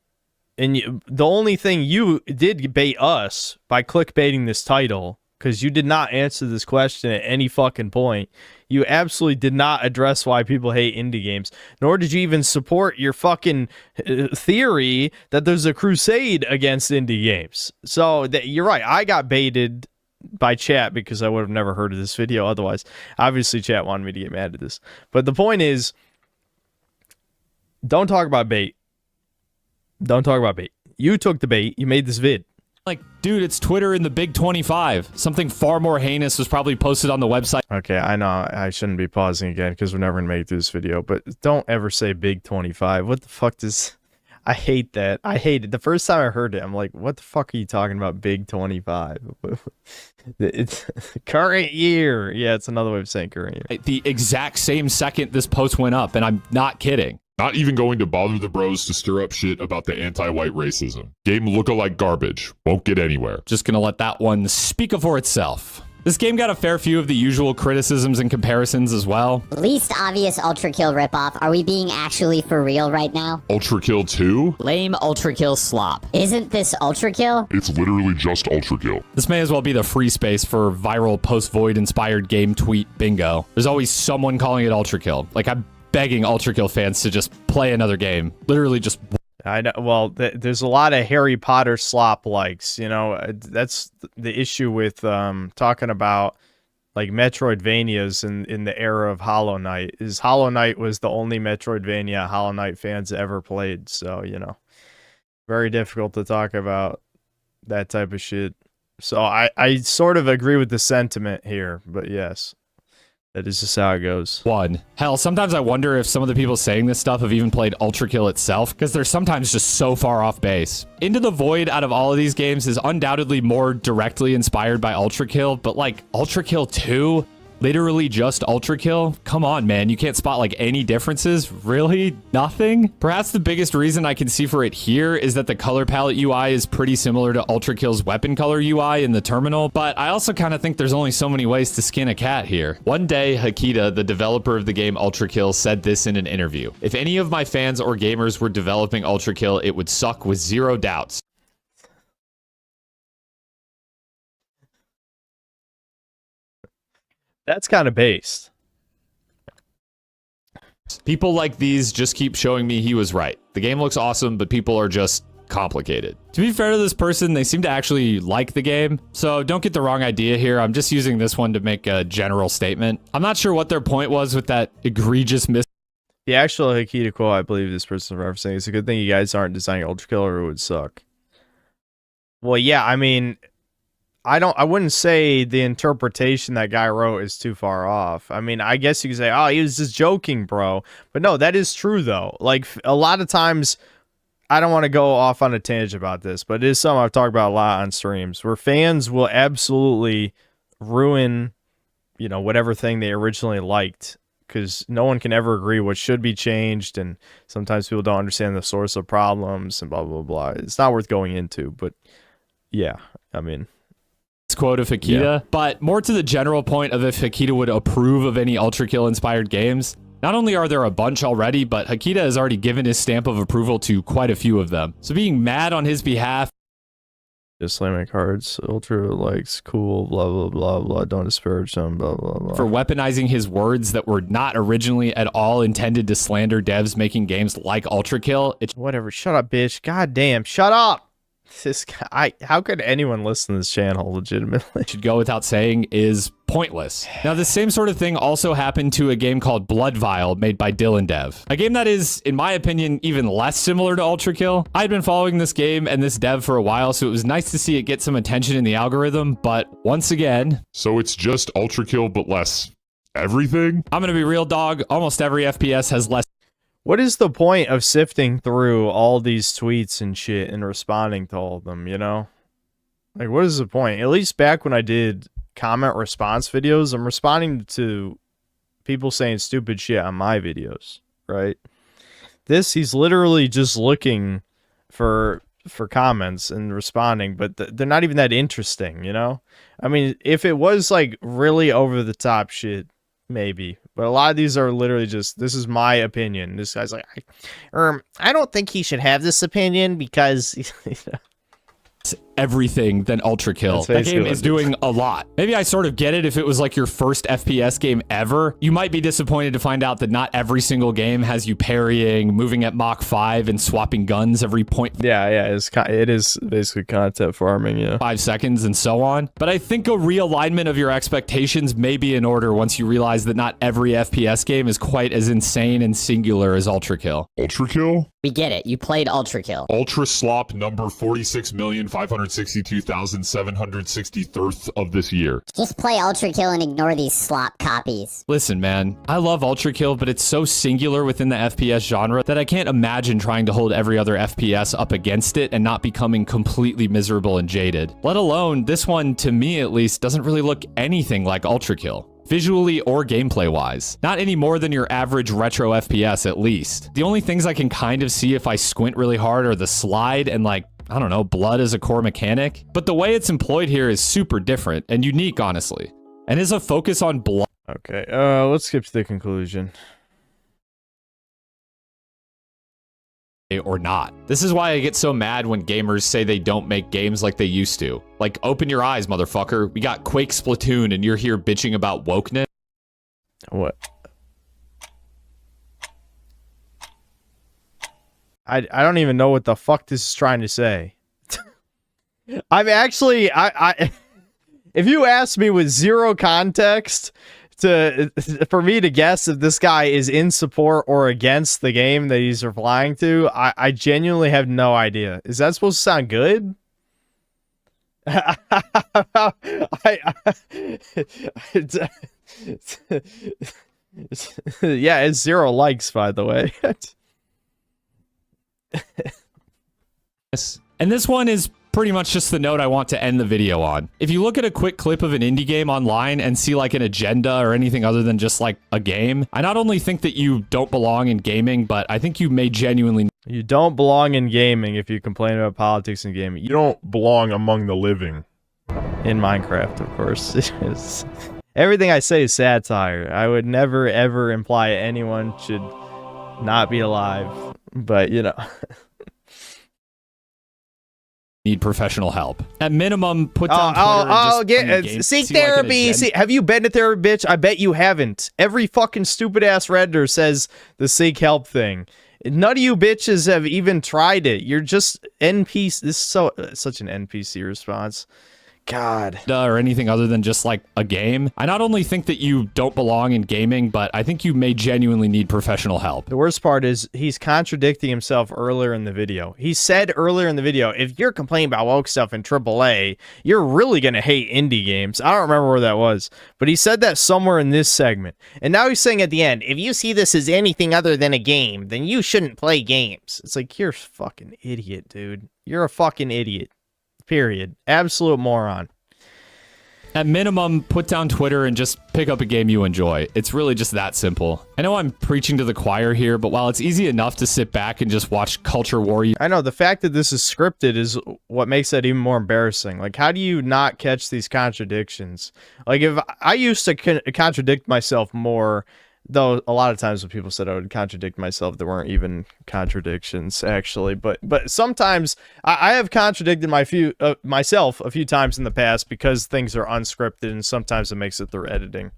And the only thing you did bait us by clickbaiting this title, because you did not answer this question at any fucking point. You absolutely did not address why people hate indie games, nor did you even support your fucking theory that there's a crusade against indie games. So you're right. I got baited by chat because I would have never heard of this video otherwise. Obviously, chat wanted me to get mad at this. But the point is, don't talk about bait. Don't talk about bait. You took the bait. You made this vid. like, dude, it's Twitter in the Big 25. Something far more heinous was probably posted on the website. Okay, I know I shouldn't be pausing again because we're never going to make it through this video, but don't ever say Big 25. What the fuck does... I hate that. I hate it. The first time I heard it, I'm like, what the fuck are you talking about, Big 25? It's current year. Yeah, it's another way of saying current year. The exact same second this post went up, and I'm not kidding. Not even going to bother the bros to stir up shit about the anti-white racism. Game lookalike garbage. Won't get anywhere. Just gonna let that one speak for itself. This game got a fair few of the usual criticisms and comparisons as well. Least obvious Ultra Kill ripoff. Are we being actually for real right now? Ultra Kill 2? Lame Ultra Kill slop. Isn't this Ultra Kill? It's literally just Ultra Kill. This may as well be the free space for viral post-void inspired game tweet bingo. There's always someone calling it Ultra Kill. Like, I'm begging Ultra Kill fans to just play another game. Literally just... I know. Well, there's a lot of Harry Potter slop likes. You know, that's the issue with talking about like Metroidvanias in the era of Hollow Knight. Is Hollow Knight was the only Metroidvania Hollow Knight fans ever played. So you know, very difficult to talk about that type of shit. So I sort of agree with the sentiment here, but yes. That is just how it goes. One. Hell, sometimes I wonder if some of the people saying this stuff have even played Ultra Kill itself, because they're sometimes just so far off base. Into the Void out of all of these games is undoubtedly more directly inspired by Ultra Kill, but like Ultra Kill 2, literally just Ultra Kill? Come on, man. You can't spot like any differences? Really? Nothing? Perhaps the biggest reason I can see for it here is that the color palette UI is pretty similar to Ultra Kill's weapon color UI in the terminal, but I also kind of think there's only so many ways to skin a cat here. One day, Hakita, the developer of the game Ultra Kill, said this in an interview. If any of my fans or gamers were developing Ultra Kill, it would suck with zero doubts. That's kind of based. People like these just keep showing me he was right. The game looks awesome, but people are just complicated. To be fair to this person, they seem to actually like the game, so don't get the wrong idea here. I'm just using this one to make a general statement. I'm not sure what their point was with that egregious The actual Hakita quote I believe this person is referencing, it's a good thing you guys aren't designing Ultra Kill or it would suck. Well, yeah, I mean, I wouldn't say the interpretation that guy wrote is too far off. I mean, I guess you could say, oh, he was just joking, bro. But no, that is true, though. Like, a lot of times, I don't want to go off on a tangent about this, but it is something I've talked about a lot on streams, where fans will absolutely ruin, you know, whatever thing they originally liked because no one can ever agree what should be changed, and sometimes people don't understand the source of problems and blah blah blah. It's not worth going into, but yeah, I mean, quote of Hakita, but more to the general point of if Hakita would approve of any Ultra Kill inspired games. Not only are there a bunch already, but Hakita has already given his stamp of approval to quite a few of them. So being mad on his behalf, just slamming cards, ultra likes, cool, blah blah blah blah, don't disparage them, blah blah blah. for weaponizing his words that were not originally at all intended to slander devs making games like Ultra Kill, it Whatever, shut up, bitch. God damn, shut up. This guy, how could anyone listen to this channel legitimately? should go without saying is pointless. Now, the same sort of thing also happened to a game called Blood Vial made by Dylan Dev. A game that is, in my opinion, even less similar to Ultra Kill. I'd been following this game and this dev for a while, so it was nice to see it get some attention in the algorithm, but once again... So it's just Ultra Kill, but less everything? I'm gonna be real, dog. Almost every FPS has less... What is the point of sifting through all these tweets and shit and responding to all of them, you know? Like, what is the point? At least back when I did comment response videos, I'm responding to people saying stupid shit on my videos, right? This, he's literally just looking for comments and responding, but they're not even that interesting, you know? I mean, if it was, like, really over-the-top shit, maybe. But a lot of these are literally just, this is my opinion. This guy's like, I don't think he should have this opinion because... everything than Ultra Kill. That game is doing a lot. Maybe I sort of get it if it was like your first FPS game ever. You might be disappointed to find out that not every single game has you parrying, moving at Mach 5, and swapping guns every point. Yeah, it is basically content farming, yeah. 5 seconds and so on. But I think a realignment of your expectations may be in order once you realize that not every FPS game is quite as insane and singular as Ultra Kill. Ultra Kill? We get it. You played Ultra Kill. Ultra Slop number 46,562,763rd of this year. Just play Ultra Kill and ignore these slop copies. Listen, man, I love Ultra Kill, but it's so singular within the FPS genre that I can't imagine trying to hold every other FPS up against it and not becoming completely miserable and jaded. Let alone, this one, to me at least, doesn't really look anything like Ultra Kill. Visually or gameplay-wise. Not any more than your average retro FPS, at least. The only things I can kind of see if I squint really hard are the slide and, like, I don't know, blood as a core mechanic. But the way it's employed here is super different and unique, honestly. And is a focus on blood. Okay, let's skip to the conclusion. Or not. This is why I get so mad when gamers say they don't make games like they used to. Like, open your eyes, motherfucker. We got Quake Splatoon and you're here bitching about wokeness. What? I don't even know what the fuck this is trying to say. I'm actually, if you ask me with zero context for me to guess if this guy is in support or against the game that he's replying to, I genuinely have no idea. Is that supposed to sound good? Yeah, it's 0 likes, by the way. And this one is pretty much just the note I want to end the video on. If you look at a quick clip of an indie game online and see like an agenda or anything other than just like a game, I not only think that you don't belong in gaming, but I think you may genuinely... You don't belong in gaming if you complain about politics in gaming. You don't belong among the living. In Minecraft, of course. Everything I say is satire. I would never, ever imply anyone should not be alive. But, you know... need professional help. At minimum, put down Twitter and just seek therapy. Have you been to therapy, bitch? I bet you haven't. Every fucking stupid ass Redditor says the seek help thing. None of you bitches have even tried it. You're just NPC. This is such an NPC response. God. Or anything other than just like a game. I not only think that you don't belong in gaming, but I think you may genuinely need professional help. The worst part is he's contradicting himself earlier in the video. He said earlier in the video, if you're complaining about woke stuff in AAA, you're really going to hate indie games. I don't remember where that was, but he said that somewhere in this segment. And now he's saying at the end, if you see this as anything other than a game, then you shouldn't play games. It's like, you're a fucking idiot, dude. You're a fucking idiot. Period. Absolute moron. At minimum, put down Twitter and just pick up a game you enjoy. It's really just that simple. I know I'm preaching to the choir here, but while it's easy enough to sit back and just watch culture war, I know the fact that this is scripted is what makes that even more embarrassing. Like, how do you not catch these contradictions? Like, if I used to contradict myself more, though a lot of times when people said I would contradict myself, there weren't even contradictions actually. But sometimes I have contradicted myself a few times in the past because things are unscripted, and sometimes it makes it through editing.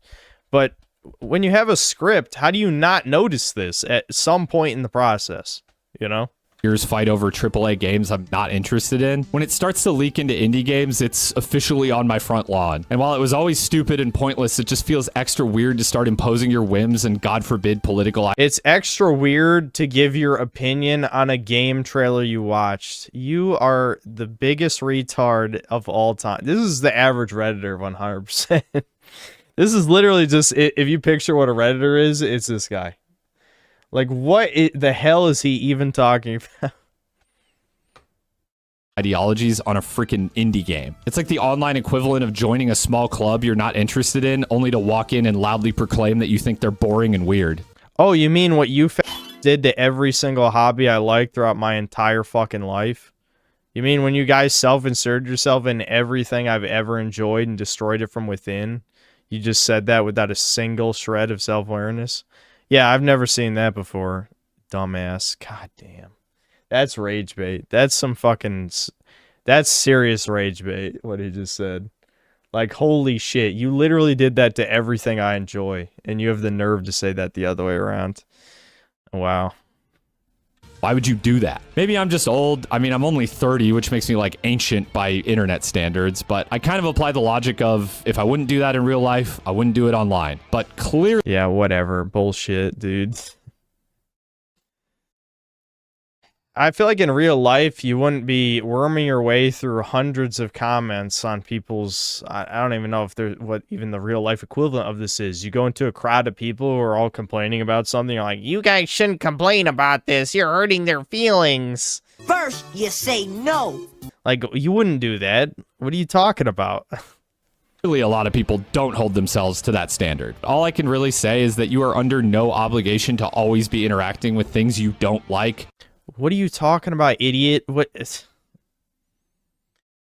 But when you have a script, how do you not notice this at some point in the process? You know? Years fight over AAA games I'm not interested in. When it starts to leak into indie games, it's officially on my front lawn. And while it was always stupid and pointless, it just feels extra weird to start imposing your whims and, God forbid, political... It's extra weird to give your opinion on a game trailer you watched. You are the biggest retard of all time. This is the average Redditor 100%. This is literally just, if you picture what a Redditor is, it's this guy. Like, what the hell is he even talking about? Ideologies on a freaking indie game. It's like the online equivalent of joining a small club you're not interested in, only to walk in and loudly proclaim that you think they're boring and weird. Oh, you mean what you did to every single hobby I liked throughout my entire fucking life? You mean when you guys self-inserted yourself in everything I've ever enjoyed and destroyed it from within? You just said that without a single shred of self-awareness? Yeah, I've never seen that before. Dumbass. God damn. That's rage bait. That's some fucking... That's serious rage bait, what he just said. Like, holy shit. You literally did that to everything I enjoy. And you have the nerve to say that the other way around. Wow. Why would you do that? Maybe I'm just old. I mean, I'm only 30, which makes me like ancient by internet standards, but I kind of apply the logic of if I wouldn't do that in real life, I wouldn't do it online. But clearly... Yeah, whatever. Bullshit, dude. I feel like in real life, you wouldn't be worming your way through hundreds of comments on people's... I don't even know if there's what even the real life equivalent of this is. You go into a crowd of people who are all complaining about something. You're like, you guys shouldn't complain about this. You're hurting their feelings. First, you say no. Like, you wouldn't do that. What are you talking about? Really, a lot of people don't hold themselves to that standard. All I can really say is that you are under no obligation to always be interacting with things you don't like. What are you talking about, idiot? What?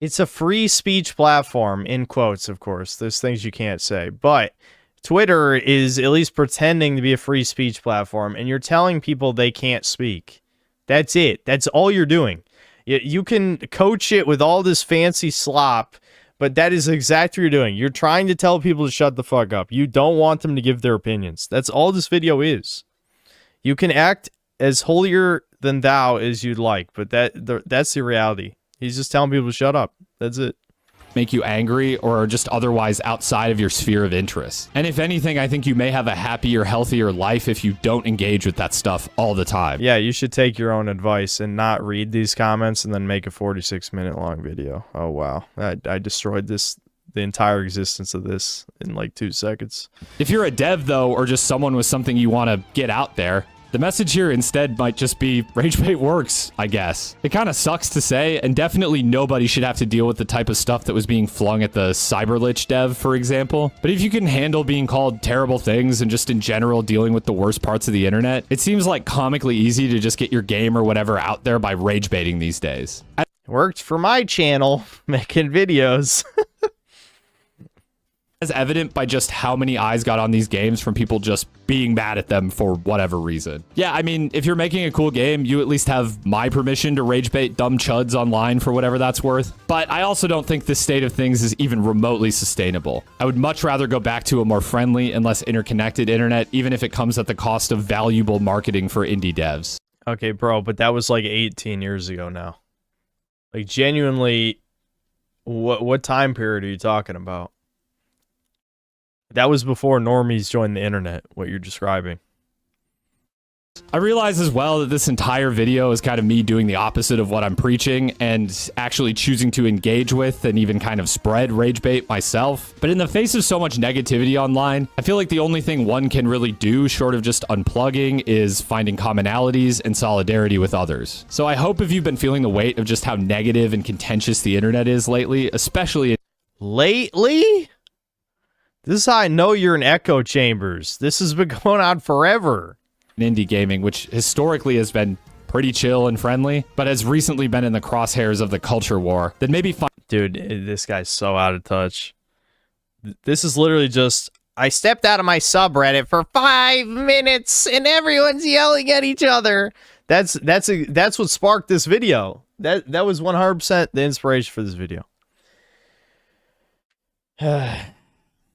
It's a free speech platform, in quotes, of course. There's things you can't say. But Twitter is at least pretending to be a free speech platform, and you're telling people they can't speak. That's it. That's all you're doing. You can coach it with all this fancy slop, but that is exactly what you're doing. You're trying to tell people to shut the fuck up. You don't want them to give their opinions. That's all this video is. You can act as holier than thou as you'd like, but that's the reality. He's just telling people to shut up. That's it. Make you angry or just otherwise outside of your sphere of interest. And if anything, I think you may have a happier, healthier life if you don't engage with that stuff all the time. Yeah, you should take your own advice and not read these comments and then make a 46-minute long video. Oh, wow. I destroyed the entire existence of this in like 2 seconds. If you're a dev, though, or just someone with something you want to get out there, the message here instead might just be rage bait works, I guess. It kind of sucks to say, and definitely nobody should have to deal with the type of stuff that was being flung at the Cyberlich dev, for example. But if you can handle being called terrible things and just in general dealing with the worst parts of the internet, it seems like comically easy to just get your game or whatever out there by rage baiting these days. It worked for my channel, making videos. As evident by just how many eyes got on these games from people just being mad at them for whatever reason. Yeah, I mean, if you're making a cool game, you at least have my permission to rage bait dumb chuds online for whatever that's worth. But I also don't think this state of things is even remotely sustainable. I would much rather go back to a more friendly and less interconnected internet, even if it comes at the cost of valuable marketing for indie devs. Okay, bro, but that was like 18 years ago now. Like, genuinely, what time period are you talking about? That was before normies joined the internet, what you're describing. I realize as well that this entire video is kind of me doing the opposite of what I'm preaching and actually choosing to engage with and even kind of spread rage bait myself. But in the face of so much negativity online, I feel like the only thing one can really do short of just unplugging is finding commonalities and solidarity with others. So I hope if you've been feeling the weight of just how negative and contentious the internet is lately, especially... Lately? This is how I know you're in echo chambers. This has been going on forever. Indie gaming, which historically has been pretty chill and friendly, but has recently been in the crosshairs of the culture war, then maybe Dude, this guy's so out of touch. This is literally just, I stepped out of my subreddit for 5 minutes and everyone's yelling at each other. That's what sparked this video. That was 100% the inspiration for this video.